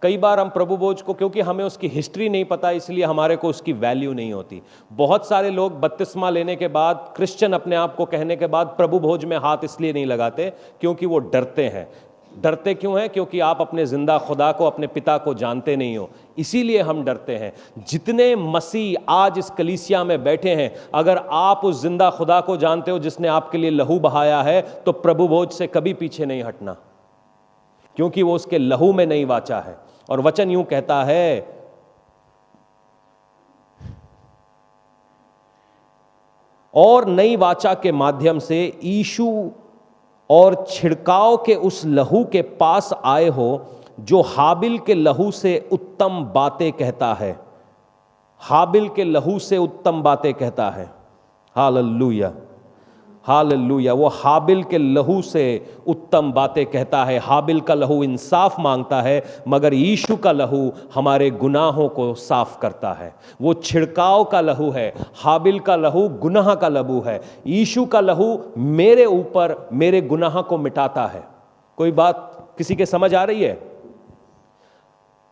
कई बार हम प्रभु भोज को, क्योंकि हमें उसकी हिस्ट्री नहीं पता, इसलिए हमारे को उसकी वैल्यू नहीं होती। बहुत सारे लोग बपतिस्मा लेने के बाद, क्रिश्चियन अपने आप को कहने के बाद, प्रभु भोज में हाथ इसलिए नहीं लगाते क्योंकि वो डरते हैं। डरते क्यों हैं? क्योंकि आप अपने जिंदा खुदा को, अपने पिता को जानते नहीं हो, इसीलिए हम डरते हैं। जितने मसीह आज इस कलीसिया में बैठे हैं, अगर आप उस जिंदा खुदा को जानते हो जिसने आपके लिए लहू बहाया है, तो प्रभु भोज से कभी पीछे नहीं हटना, क्योंकि वो उसके लहू में नई वाचा है। और वचन यूं कहता है, और नई वाचा के माध्यम से यीशु और छिड़काव के उस लहू के पास आए हो जो हाबिल के लहू से उत्तम बातें कहता है। हाबिल के लहू से उत्तम बातें कहता है। Hallelujah, hallelujah. वो हाबिल के लहू से उत्तम बातें कहता है। हाबिल का लहू इंसाफ मांगता है, मगर यीशु का लहू हमारे गुनाहों को साफ करता है। वो छिड़काव का लहू है, हाबिल का लहू गुनाह का लहू है। यीशु का लहू मेरे ऊपर मेरे गुनाह को मिटाता है। कोई बात किसी के समझ आ रही है?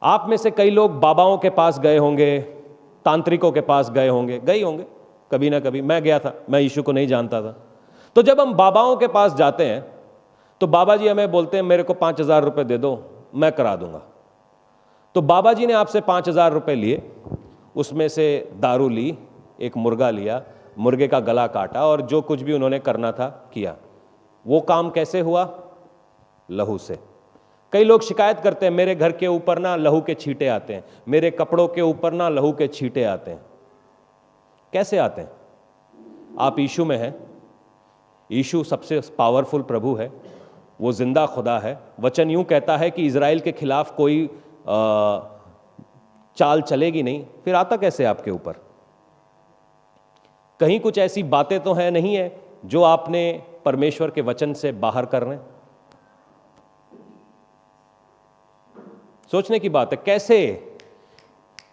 आप में से कई लोग बाबाओं के पास गए होंगे, तांत्रिकों के पास गए होंगे, कभी ना कभी। मैं गया था, मैं यीशु को नहीं जानता था। तो जब हम बाबाओं के पास जाते हैं तो बाबा जी हमें बोलते हैं मेरे को 5,000 रुपये दे दो, मैं करा दूंगा। तो बाबा जी ने आपसे 5,000 रुपये लिए, उसमें से दारू ली, एक मुर्गा लिया, मुर्गे का गला काटा और जो कुछ भी उन्होंने करना था किया। वो काम कैसे हुआ? लहू से। कई लोग शिकायत करते हैं मेरे घर के ऊपर ना लहू के छींटे आते हैं, मेरे कपड़ों के ऊपर ना लहू के छींटे आते हैं। कैसे आते हैं? आप यीशु में हैं। यीशु सबसे पावरफुल प्रभु है, वो जिंदा खुदा है। वचन यूं कहता है कि इजराइल के खिलाफ कोई चाल चलेगी नहीं। फिर आता कैसे आपके ऊपर? कहीं कुछ ऐसी बातें तो है नहीं है जो आपने परमेश्वर के वचन से बाहर कर रहे हैं? सोचने की बात है। कैसे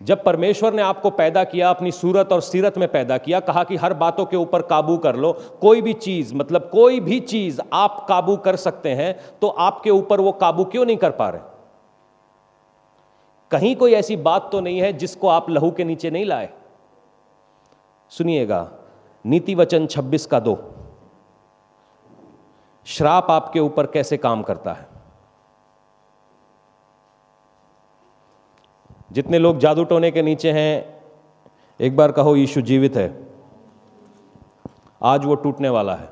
जब परमेश्वर ने आपको पैदा किया, अपनी सूरत और सीरत में पैदा किया, कहा कि हर बातों के ऊपर काबू कर लो, कोई भी चीज, मतलब कोई भी चीज आप काबू कर सकते हैं, तो आपके ऊपर वो काबू क्यों नहीं कर पा रहे? कहीं कोई ऐसी बात तो नहीं है जिसको आप लहू के नीचे नहीं लाए। सुनिएगा, नीति वचन 26:2 श्राप आपके ऊपर कैसे काम करता है। जितने लोग जादू टोने के नीचे हैं, एक बार कहो यीशु जीवित है। आज वो टूटने वाला है।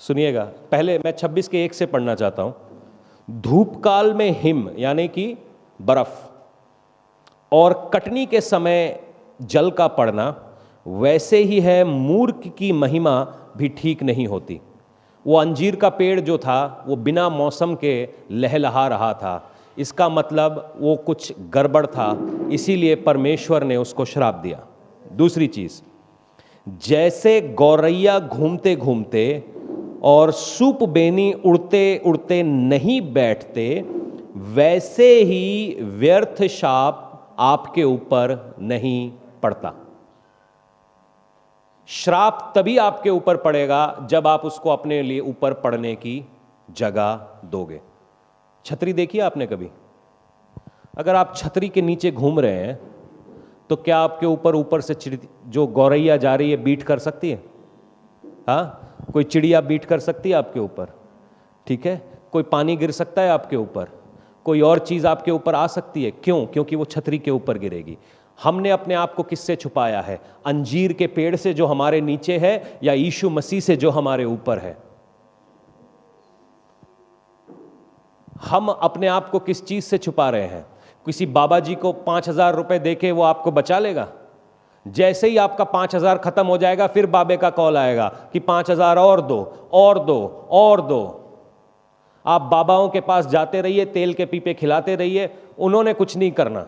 सुनिएगा, पहले मैं 26:1 से पढ़ना चाहता हूं। धूप काल में हिम यानी कि बर्फ और कटनी के समय जल का पड़ना, वैसे ही है मूर्ख की महिमा भी ठीक नहीं होती। वो अंजीर का पेड़ जो था वो बिना मौसम के लहलहा रहा था। इसका मतलब वो कुछ गड़बड़ था, इसीलिए परमेश्वर ने उसको श्राप दिया। दूसरी चीज, जैसे गौरैया घूमते घूमते और सूप बेनी उड़ते उड़ते नहीं बैठते, वैसे ही व्यर्थ शाप आपके ऊपर नहीं पड़ता। श्राप तभी आपके ऊपर पड़ेगा जब आप उसको अपने लिए ऊपर पड़ने की जगह दोगे। छतरी देखी आपने कभी? अगर आप छतरी के नीचे घूम रहे हैं तो क्या आपके ऊपर से जो गौरैया जा रही है बीट कर सकती है? हाँ, कोई चिड़िया बीट कर सकती है आपके ऊपर? ठीक है, कोई पानी गिर सकता है आपके ऊपर, कोई और चीज आपके ऊपर आ सकती है। क्यों? क्योंकि वो छतरी के ऊपर गिरेगी। हमने अपने आप को किससे छुपाया है? अंजीर के पेड़ से जो हमारे नीचे है, या यीशु मसीह से जो हमारे ऊपर है? हम अपने आप को किस चीज से छुपा रहे हैं? किसी बाबा जी को 5,000 रुपए देके वो आपको बचा लेगा? जैसे ही आपका 5,000 खत्म हो जाएगा, फिर बाबे का कॉल आएगा कि 5,000 और दो, और दो, और दो। आप बाबाओं के पास जाते रहिए, तेल के पीपे खिलाते रहिए, उन्होंने कुछ नहीं करना,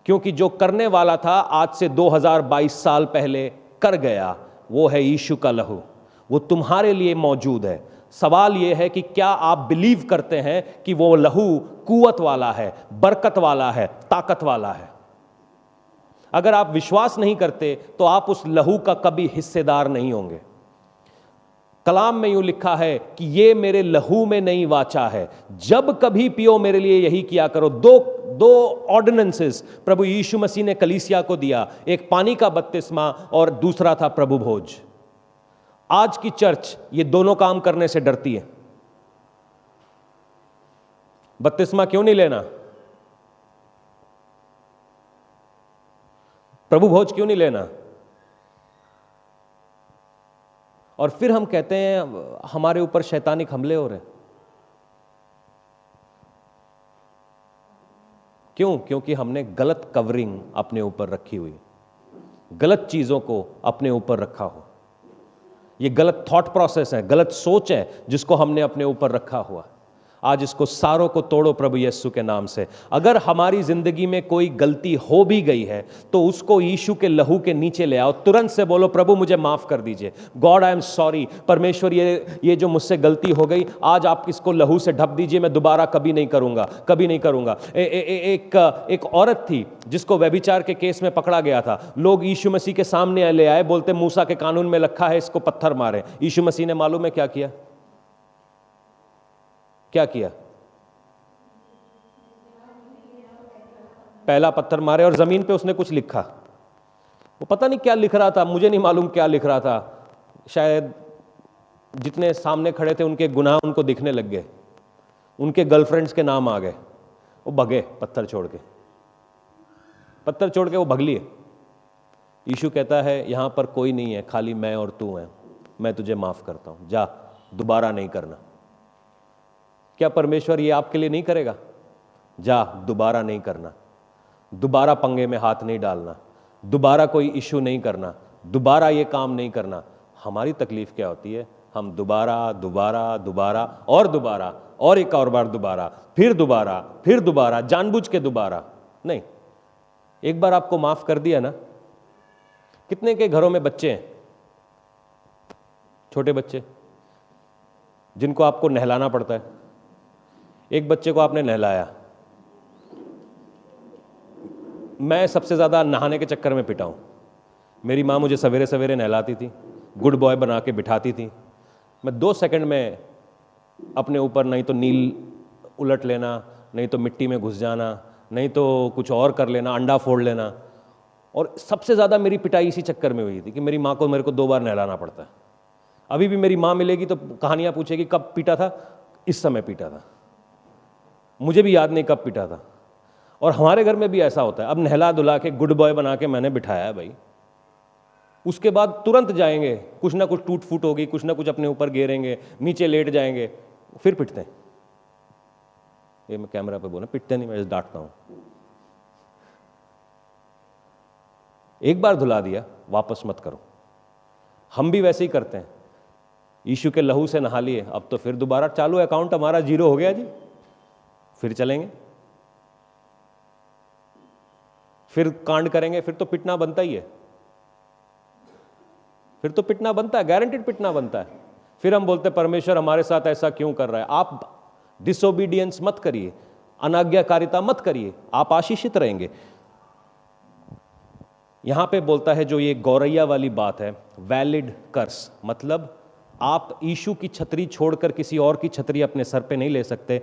क्योंकि जो करने वाला था आज से 2022 साल पहले कर गया, वो है यीशु का लहू। वो तुम्हारे लिए मौजूद है। सवाल यह है कि क्या आप बिलीव करते हैं कि वो लहू कुवत वाला है, बरकत वाला है, ताकत वाला है? अगर आप विश्वास नहीं करते तो आप उस लहू का कभी हिस्सेदार नहीं होंगे। कलाम में यूं लिखा है कि ये मेरे लहू में नई वाचा है, जब कभी पियो मेरे लिए यही किया करो। दो ऑर्डिनेंसेस प्रभु यीशु मसीह ने कलीसिया को दिया, एक पानी का बपतिस्मा और दूसरा था प्रभु भोज। आज की चर्च ये दोनों काम करने से डरती है। बपतिस्मा क्यों नहीं लेना? प्रभु भोज क्यों नहीं लेना? और फिर हम कहते हैं हमारे ऊपर शैतानिक हमले हो रहे। क्यों? क्योंकि हमने गलत कवरिंग अपने ऊपर रखी हुई, गलत चीजों को अपने ऊपर रखा हो। ये गलत थॉट प्रोसेस है, गलत सोच है जिसको हमने अपने ऊपर रखा हुआ। आज इसको सारों को तोड़ो प्रभु यीशु के नाम से। अगर हमारी जिंदगी में कोई गलती हो भी गई है तो उसको यीशु के लहू के नीचे ले आओ। तुरंत से बोलो, प्रभु मुझे माफ कर दीजिए, गॉड आई एम सॉरी। परमेश्वर, ये जो मुझसे गलती हो गई, आज आप इसको लहू से ढक दीजिए, मैं दोबारा कभी नहीं करूंगा, कभी नहीं करूंगा। एक औरत थी जिसको व्यभिचार के केस में पकड़ा गया था। लोग यीशु मसीह के सामने ले आए, बोलते मूसा के कानून में लिखा है इसको पत्थर मारे। यीशु मसीह ने मालूम है क्या किया? क्या किया? पहला पत्थर मारे और जमीन पे उसने कुछ लिखा। वो पता नहीं क्या लिख रहा था, मुझे नहीं मालूम क्या लिख रहा था। शायद जितने सामने खड़े थे उनके गुनाह उनको दिखने लग गए, उनके गर्लफ्रेंड्स के नाम आ गए, वो भगे पत्थर छोड़ के। पत्थर छोड़ के वो भग लिए। यीशु कहता है यहां पर कोई नहीं है, खाली मैं और तू है, मैं तुझे माफ करता हूं, जा दोबारा नहीं करना। क्या परमेश्वर ये आपके लिए नहीं करेगा? जा दोबारा नहीं करना, दोबारा पंगे में हाथ नहीं डालना, दोबारा कोई इशू नहीं करना, दोबारा ये काम नहीं करना। हमारी तकलीफ क्या होती है? हम दोबारा दोबारा दोबारा और दोबारा और एक और बार दोबारा, फिर दोबारा, फिर दोबारा, जानबूझ के दोबारा नहीं। एक बार आपको माफ कर दिया ना। कितने के घरों में बच्चे हैं, छोटे बच्चे, जिनको आपको नहलाना पड़ता है? एक बच्चे को आपने नहलाया, मैं सबसे ज़्यादा नहाने के चक्कर में पिटा हूँ। मेरी माँ मुझे सवेरे सवेरे नहलाती थी, गुड बॉय बना के बिठाती थी। मैं 2 सेकंड में अपने ऊपर नहीं तो नील उलट लेना, नहीं तो मिट्टी में घुस जाना, नहीं तो कुछ और कर लेना, अंडा फोड़ लेना। और सबसे ज़्यादा मेरी पिटाई इसी चक्कर में हुई थी कि मेरी माँ को मेरे को 2 बार नहलाना पड़ता है। अभी भी मेरी माँ मिलेगी तो कहानियाँ पूछेगी कब पीटा था, इस समय पीटा था, मुझे भी याद नहीं कब पीटा था। और हमारे घर में भी ऐसा होता है। अब नहला धुला के गुड बॉय बना के मैंने बिठाया है भाई, उसके बाद तुरंत जाएंगे, कुछ ना कुछ टूट फूट होगी, कुछ ना कुछ अपने ऊपर गिरेंगे, नीचे लेट जाएंगे, फिर पिटते हैं। ये मैं कैमरा पे बोला, पिटते नहीं, मैं डांटता हूं। एक बार धुला दिया, वापस मत करो। हम भी वैसे ही करते हैं। यीशु के लहू से नहा लिए, अब तो फिर दोबारा चालू, अकाउंट हमारा 0 हो गया जी, फिर चलेंगे, फिर कांड करेंगे, फिर तो पिटना बनता ही है, फिर तो पिटना बनता है, गारंटेड पिटना बनता है। फिर हम बोलते हैं परमेश्वर हमारे साथ ऐसा क्यों कर रहा है। आप डिसोबीडियंस मत करिए, अनाज्ञाकारिता मत करिए, आप आशीषित रहेंगे। यहां पे बोलता है जो ये गौरैया वाली बात है, वैलिड कर्स, मतलब आप यीशु की छतरी छोड़कर किसी और की छतरी अपने सर पे नहीं ले सकते।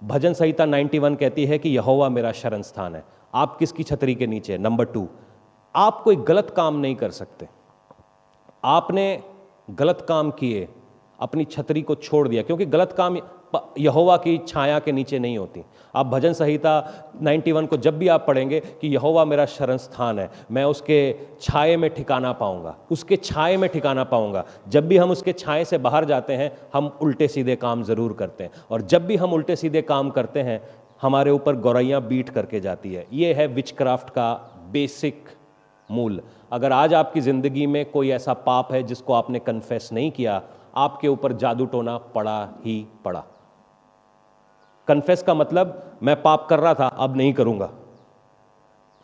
भजन संहिता 91 कहती है कि यहोवा मेरा शरण स्थान है। आप किसकी छतरी के नीचे? नंबर 2, आप कोई गलत काम नहीं कर सकते। आपने गलत काम किए, अपनी छतरी को छोड़ दिया, क्योंकि गलत काम यहोवा की छाया के नीचे नहीं होती। आप भजन संहिता 91 को जब भी आप पढ़ेंगे कि यहोवा मेरा शरण स्थान है, मैं उसके छाये में ठिकाना पाऊंगा, उसके छाये में ठिकाना पाऊंगा। जब भी हम उसके छाये से बाहर जाते हैं, हम उल्टे सीधे काम जरूर करते हैं, और जब भी हम उल्टे सीधे काम करते हैं, हमारे ऊपर गौरैया बीट करके जाती है। ये है विचक्राफ्ट का बेसिक मूल। अगर आज आपकी जिंदगी में कोई ऐसा पाप है जिसको आपने कन्फेस नहीं किया, आपके ऊपर जादू टोना पड़ा ही पड़ा। कन्फेस का मतलब मैं पाप कर रहा था, अब नहीं करूंगा।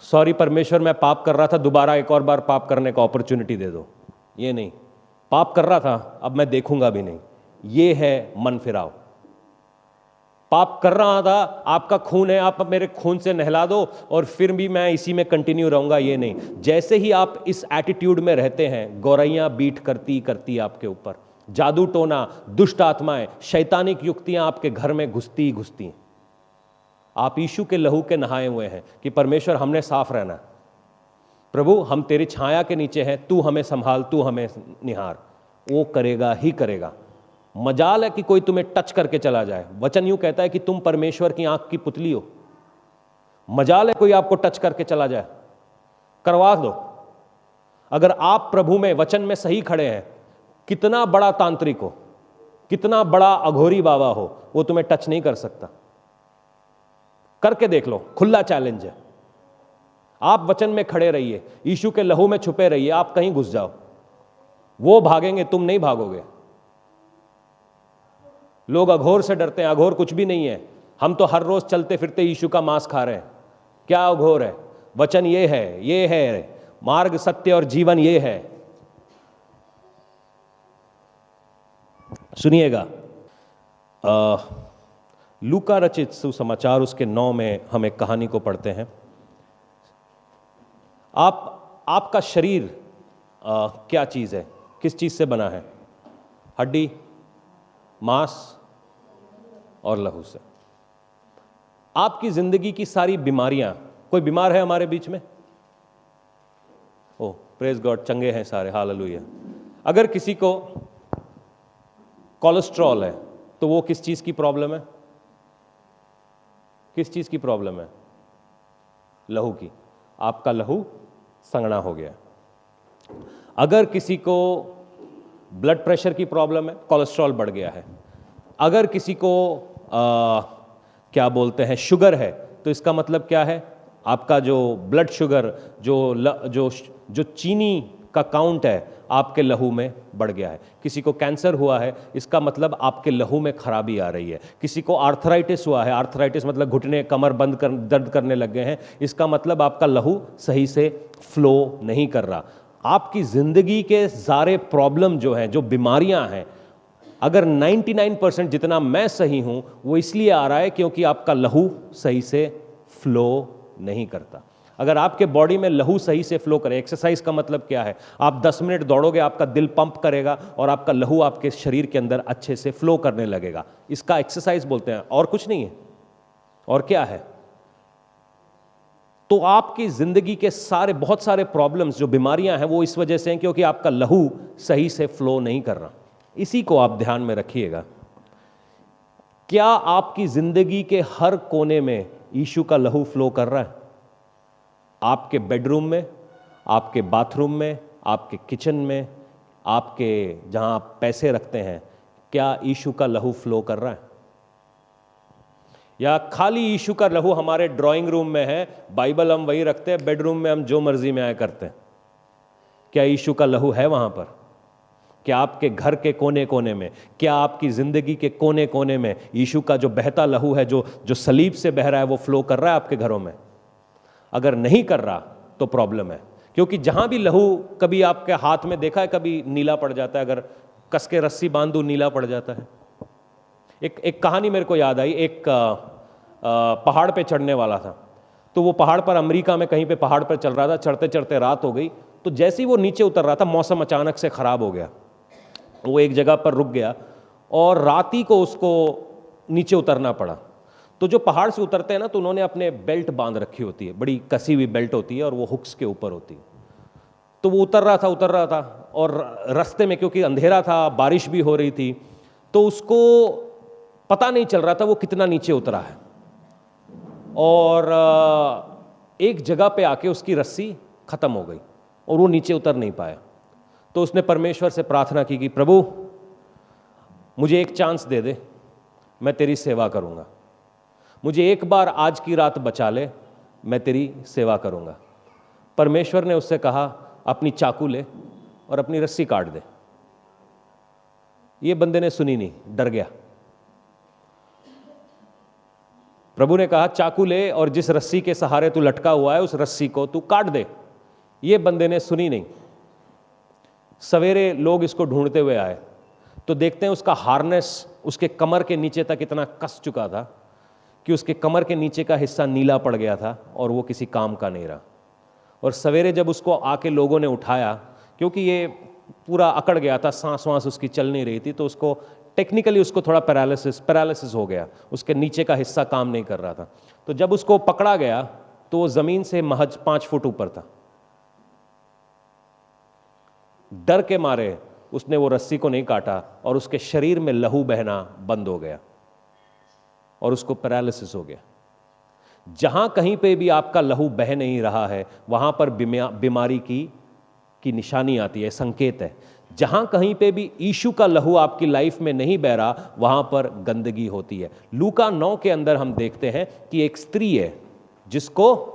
सॉरी परमेश्वर, मैं पाप कर रहा था, दोबारा एक और बार पाप करने का अपॉर्चुनिटी दे दो। ये नहीं, पाप कर रहा था, अब मैं देखूंगा भी नहीं। ये है मन फिराव। पाप कर रहा था, आपका खून है, आप मेरे खून से नहला दो और फिर भी मैं इसी में कंटिन्यू रहूंगा, ये नहीं। जैसे ही आप इस एटीट्यूड में रहते हैं, गौरैया बीट करती करती आपके ऊपर, जादू टोना, दुष्ट आत्माएं, शैतानिक युक्तियां आपके घर में घुसती घुसती। आप यीशु के लहू के नहाए हुए हैं कि परमेश्वर हमने साफ रहना, प्रभु हम तेरी छाया के नीचे हैं, तू हमें संभाल, तू हमें निहार। वो करेगा ही करेगा। मजाल है कि कोई तुम्हें टच करके चला जाए। वचन यूं कहता है कि तुम परमेश्वर की आंख की पुतली हो। मजाल है कोई आपको टच करके चला जाए, करवा दो। अगर आप प्रभु में, वचन में सही खड़े हैं, कितना बड़ा तांत्रिक हो, कितना बड़ा अघोरी बाबा हो, वो तुम्हें टच नहीं कर सकता। करके देख लो, खुला चैलेंज है। आप वचन में खड़े रहिए, यीशु के लहू में छुपे रहिए। आप कहीं घुस जाओ, वो भागेंगे, तुम नहीं भागोगे। लोग अघोर से डरते हैं, अघोर कुछ भी नहीं है। हम तो हर रोज चलते फिरते यीशु का मांस खा रहे हैं। क्या अघोर है? वचन ये है मार्ग, सत्य और जीवन ये है। सुनिएगा, लूका रचित सुसमाचार उसके 9 में हम एक कहानी को पढ़ते हैं। आपका शरीर क्या चीज है? किस चीज से बना है? हड्डी, मांस और लहू से। आपकी जिंदगी की सारी बीमारियां, कोई बीमार है हमारे बीच में? ओह प्रेज गॉड, चंगे हैं सारे, हालेलुया। अगर किसी को कोलेस्ट्रॉल है तो वो किस चीज की प्रॉब्लम है? किस चीज की प्रॉब्लम है? लहू की। आपका लहू संगना हो गया। अगर किसी को ब्लड प्रेशर की प्रॉब्लम है, कोलेस्ट्रॉल बढ़ गया है। अगर किसी को क्या बोलते हैं, शुगर है, तो इसका मतलब क्या है? आपका जो ब्लड शुगर, जो चीनी का काउंट है, आपके लहू में बढ़ गया है। किसी को कैंसर हुआ है, इसका मतलब आपके लहू में खराबी आ रही है। किसी को आर्थराइटिस हुआ है, आर्थराइटिस मतलब घुटने कमर दर्द करने लग गए हैं, इसका मतलब आपका लहू सही से फ्लो नहीं कर रहा। आपकी जिंदगी के सारे प्रॉब्लम जो हैं, जो बीमारियां हैं, अगर 99% जितना मैं सही हूं, वो इसलिए आ रहा है क्योंकि आपका लहू सही से फ्लो नहीं करता। अगर आपके बॉडी में लहू सही से फ्लो करे, एक्सरसाइज का मतलब क्या है, आप 10 मिनट दौड़ोगे, आपका दिल पंप करेगा और आपका लहू आपके शरीर के अंदर अच्छे से फ्लो करने लगेगा, इसका एक्सरसाइज बोलते हैं, और कुछ नहीं है। और क्या है? तो आपकी जिंदगी के बहुत सारे प्रॉब्लम्स, जो बीमारियां हैं, वो इस वजह से हैं क्योंकि आपका लहू सही से फ्लो नहीं कर रहा। इसी को आप ध्यान में रखिएगा। क्या आपकी जिंदगी के हर कोने में यीशु का लहू फ्लो कर रहा है? आपके बेडरूम में, आपके बाथरूम में, आपके किचन में, आपके जहां आप पैसे रखते हैं, क्या यीशु का लहू फ्लो कर रहा है? या खाली यीशु का लहू हमारे ड्राइंग रूम में है, बाइबल हम वही रखते हैं, बेडरूम में हम जो मर्जी में आए करते हैं? क्या यीशु का लहू है वहां पर? क्या आपके घर के कोने कोने में, क्या आपकी जिंदगी के कोने कोने में यीशु का जो बहता लहू है, जो सलीब से बह रहा है, वो फ्लो कर रहा है आपके घरों में? अगर नहीं कर रहा तो प्रॉब्लम है, क्योंकि जहां भी लहू, कभी आपके हाथ में देखा है, कभी नीला पड़ जाता है, अगर कस के रस्सी बांध दूं नीला पड़ जाता है। एक कहानी मेरे को याद आई। एक पहाड़ पे चढ़ने वाला था, तो वो पहाड़ पर, अमेरिका में कहीं पे पहाड़ पर चल रहा था, चढ़ते चढ़ते रात हो गई। तो जैसे ही वो नीचे उतर रहा था, मौसम अचानक से खराब हो गया। वो एक जगह पर रुक गया और रात ही को उसको नीचे उतरना पड़ा। तो जो पहाड़ से उतरते हैं ना, तो उन्होंने अपने बेल्ट बांध रखी होती है, बड़ी कसी हुई बेल्ट होती है और वो हुक्स के ऊपर होती है। तो वो उतर रहा था और रास्ते में, क्योंकि अंधेरा था, बारिश भी हो रही थी, तो उसको पता नहीं चल रहा था वो कितना नीचे उतरा है। और एक जगह पे आके उसकी रस्सी खत्म हो गई और वो नीचे उतर नहीं पाया। तो उसने परमेश्वर से प्रार्थना की कि प्रभु, मुझे एक चांस दे दे, मैं तेरी सेवा करूंगा, मुझे एक बार आज की रात बचा ले, मैं तेरी सेवा करूंगा। परमेश्वर ने उससे कहा, अपनी चाकू ले और अपनी रस्सी काट दे। ये बंदे ने सुनी नहीं, डर गया। प्रभु ने कहा, चाकू ले और जिस रस्सी के सहारे तू लटका हुआ है, उस रस्सी को तू काट दे। ये बंदे ने सुनी नहीं। सवेरे लोग इसको ढूंढते हुए आए तो देखते हैं उसका हार्नेस उसके कमर के नीचे तक इतना कस चुका था कि उसके कमर के नीचे का हिस्सा नीला पड़ गया था और वो किसी काम का नहीं रहा। और सवेरे जब उसको आके लोगों ने उठाया, क्योंकि ये पूरा अकड़ गया था, सांस वांस उसकी चल नहीं रही थी, तो उसको टेक्निकली उसको थोड़ा पैरालिसिस हो गया, उसके नीचे का हिस्सा काम नहीं कर रहा था। तो जब उसको पकड़ा गया तो वो जमीन से महज 5 फुट ऊपर था। डर के मारे उसने वो रस्सी को नहीं काटा और उसके शरीर में लहू बहना बंद हो गया और उसको पैरालिसिस हो गया। जहां कहीं पे भी आपका लहू बह नहीं रहा है, वहां पर बीमारी की निशानी आती है, संकेत है। जहां कहीं पे भी यीशु का लहू आपकी लाइफ में नहीं बह रहा, वहां पर गंदगी होती है। लूका 9 के अंदर हम देखते हैं कि एक स्त्री है जिसको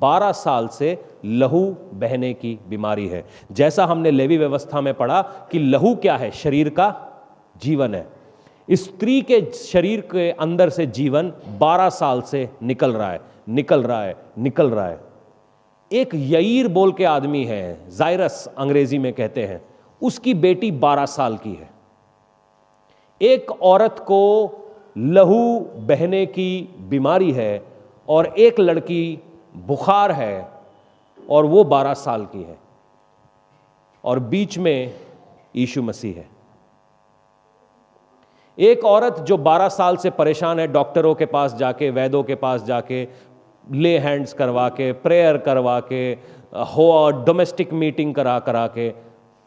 12 साल से लहू बहने की बीमारी है। जैसा हमने लेवी व्यवस्था में पढ़ा कि लहू क्या है, शरीर का जीवन है। इस स्त्री के शरीर के अंदर से जीवन 12 साल से निकल रहा है। एक यईर बोल के आदमी है, जायरस अंग्रेजी में कहते हैं, उसकी बेटी 12 साल की है। एक औरत को लहू बहने की बीमारी है और एक लड़की बुखार है और वो 12 साल की है, और बीच में यीशु मसीह है। एक औरत जो 12 साल से परेशान है, डॉक्टरों के पास जाके, वैद्यों के पास जाके, ले हैंड्स करवा के, प्रेयर करवा के, डोमेस्टिक मीटिंग करा के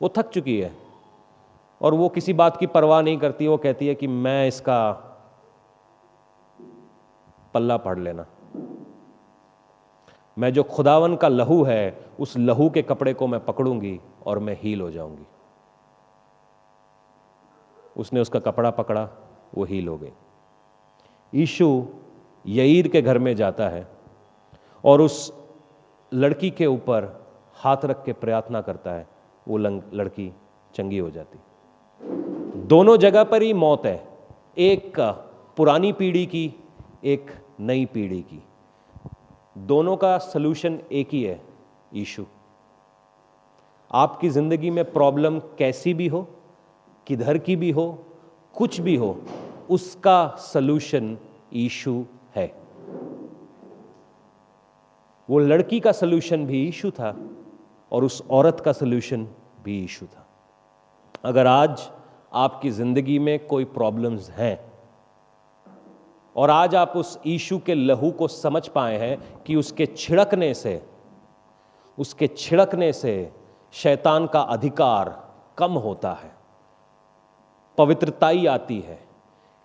वो थक चुकी है और वो किसी बात की परवाह नहीं करती। वो कहती है कि मैं इसका पल्ला पढ़ लेना, मैं जो खुदावन का लहू है उस लहू के कपड़े को मैं पकड़ूंगी और मैं हील हो जाऊंगी। उसने उसका कपड़ा पकड़ा, वो हील हो गई। यीशु यईर के घर में जाता है और उस लड़की के ऊपर हाथ रख के प्रार्थना करता है, वो लड़की चंगी हो जाती। दोनों जगह पर ही मौत है, एक पुरानी पीढ़ी की, एक नई पीढ़ी की। दोनों का सलूशन एक ही है, यीशु। आपकी जिंदगी में प्रॉब्लम कैसी भी हो, किधर की भी हो, कुछ भी हो, उसका सलूशन यीशु है। वो लड़की का सलूशन भी यीशु था और उस औरत का सलूशन भी यीशु था। अगर आज आपकी जिंदगी में कोई प्रॉब्लम्स हैं और आज आप उस यीशु के लहू को समझ पाए हैं कि उसके छिड़कने से शैतान का अधिकार कम होता है, पवित्रताई आती है,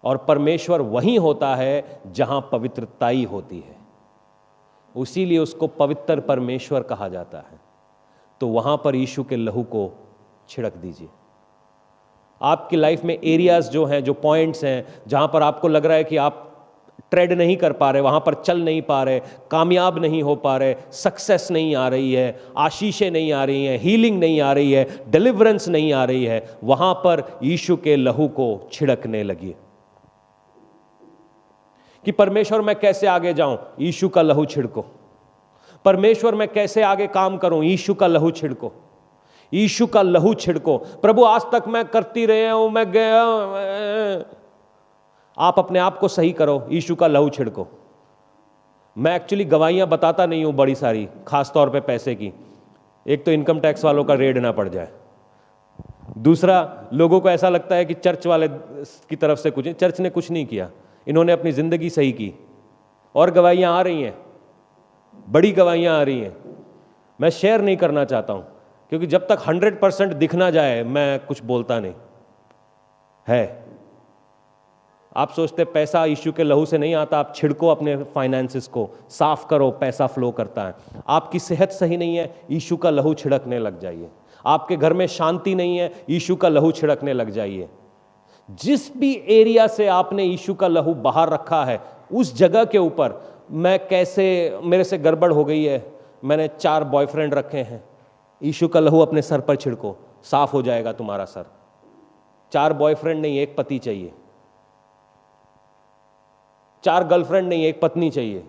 और परमेश्वर वहीं होता है जहां पवित्रताई होती है, उसीलिए उसको पवित्र परमेश्वर कहा जाता है। तो वहां पर यीशु के लहू को छिड़क दीजिए। आपकी लाइफ में एरियाज जो हैं, जो पॉइंट्स हैं, जहां पर आपको लग रहा है कि आप ट्रेड नहीं कर पा रहे, वहां पर चल नहीं पा रहे, कामयाब नहीं हो पा रहे, सक्सेस नहीं आ रही है, आशीषें नहीं आ रही हैं, हीलिंग नहीं आ रही है, डिलीवरेंस नहीं आ रही है, वहां पर यीशु के लहू को छिड़कने लगिए। कि परमेश्वर मैं कैसे आगे जाऊं, यीशु का लहू छिड़को। परमेश्वर मैं कैसे आगे काम करूं, यीशु का लहू छिड़को, यीशु का लहू छिड़को। प्रभु आज तक मैं करती रहे हूं, मैं गया, आप अपने आप को सही करो, यीशु का लहू छिड़को। मैं एक्चुअली गवाहियां बताता नहीं हूं बड़ी सारी, खास तौर पे पैसे की। एक तो इनकम टैक्स वालों का रेड ना पड़ जाए, दूसरा लोगों को ऐसा लगता है कि चर्च वाले की तरफ से कुछ, चर्च ने कुछ नहीं किया, इन्होंने अपनी जिंदगी सही की। और गवाहियां आ रही हैं, बड़ी गवाहियां आ रही हैं, मैं शेयर नहीं करना चाहता हूं, क्योंकि जब तक 100% दिख ना जाए मैं कुछ बोलता नहीं है। आप सोचते पैसा यीशु के लहू से नहीं आता, आप छिड़को अपने फाइनेंसेस को, साफ करो, पैसा फ्लो करता है। आपकी सेहत सही नहीं है, यीशु का लहू छिड़कने लग जाइए। आपके घर में शांति नहीं है, यीशु का लहू छिड़कने लग जाइए। जिस भी एरिया से आपने यीशु का लहू बाहर रखा है, उस जगह के ऊपर, मैं कैसे, मेरे से गड़बड़ हो गई है, मैंने 4 बॉयफ्रेंड रखे हैं, यीशु का लहू अपने सर पर छिड़को, साफ हो जाएगा तुम्हारा सर। 4 बॉयफ्रेंड नहीं, एक पति चाहिए। 4 गर्लफ्रेंड नहीं, एक पत्नी चाहिए।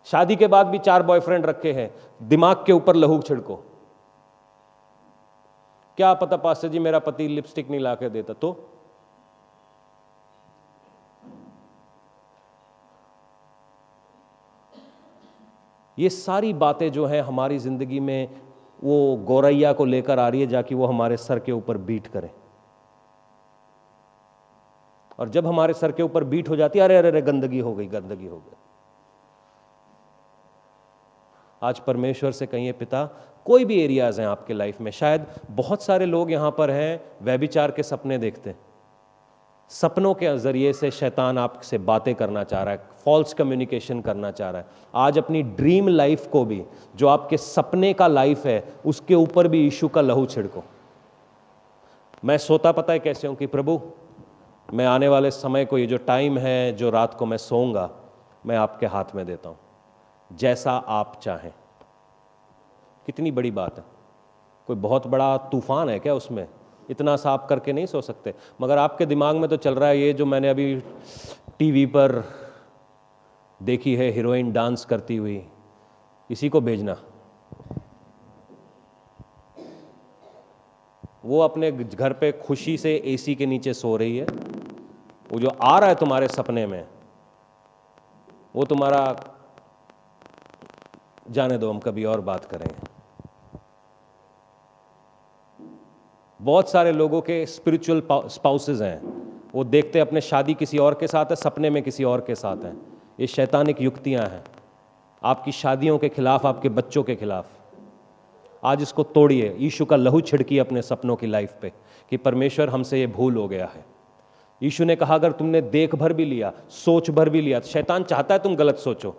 शादी के बाद भी 4 बॉयफ्रेंड रखे हैं, दिमाग के ऊपर लहू छिड़को। क्या पता पास्टर जी मेरा पति लिपस्टिक नहीं लाके देता, तो ये सारी बातें जो हैं हमारी जिंदगी में, वो गौरैया को लेकर आ रही है जाकि वो हमारे सर के ऊपर बीट करे। और जब हमारे सर के ऊपर बीट हो जाती है, अरे अरे अरे गंदगी हो गई, गंदगी हो गई। आज परमेश्वर से कहिए, पिता, कोई भी एरियाज हैं आपके लाइफ में, शायद बहुत सारे लोग यहां पर हैं व्यभिचार के सपने देखते हैं, सपनों के जरिए से शैतान आपसे बातें करना चाह रहा है, फॉल्स कम्युनिकेशन करना चाह रहा है। आज अपनी ड्रीम लाइफ को भी, जो आपके सपने का लाइफ है, उसके ऊपर भी यीशु का लहू छिड़को। मैं सोता पता है कैसे हूं कि प्रभु, मैं आने वाले समय को, ये जो टाइम है, जो रात को मैं सोऊंगा, मैं आपके हाथ में देता हूं, जैसा आप चाहें। कितनी बड़ी बात है, कोई बहुत बड़ा तूफान है क्या उसमें? इतना साफ करके नहीं सो सकते, मगर आपके दिमाग में तो चल रहा है, ये जो मैंने अभी टीवी पर देखी है हीरोइन डांस करती हुई, इसी को भेजना। वो अपने घर पे खुशी से एसी के नीचे सो रही है, वो जो आ रहा है तुम्हारे सपने में, वो तुम्हारा, जाने दो, हम कभी और बात करेंगे। बहुत सारे लोगों के स्पिरिचुअल स्पाउसेस हैं, वो देखते अपने शादी किसी और के साथ है, सपने में किसी और के साथ है। ये शैतानिक युक्तियां हैं आपकी शादियों के खिलाफ, आपके बच्चों के खिलाफ। आज इसको तोड़िए, यीशु का लहू छिड़किए अपने सपनों की लाइफ पे कि परमेश्वर, हमसे ये भूल हो गया है। यीशु ने कहा, अगर तुमने देख भर भी लिया, सोच भर भी लिया, शैतान चाहता है तुम गलत सोचो,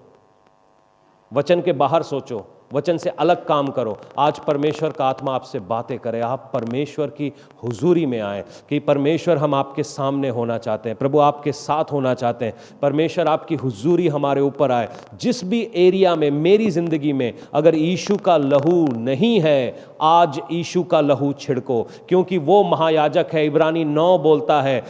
वचन के बाहर सोचो, वचन से अलग काम करो। आज परमेश्वर का आत्मा आपसे बातें करे, आप परमेश्वर की हुजूरी में आए कि परमेश्वर, हम आपके सामने होना चाहते हैं, प्रभु आपके साथ होना चाहते हैं। परमेश्वर आपकी हुजूरी हमारे ऊपर आए। जिस भी एरिया में, मेरी जिंदगी में अगर यीशु का लहू नहीं है, आज यीशु का लहू छिड़को, क्योंकि वो महायाजक है। इब्रानी 9 बोलता है,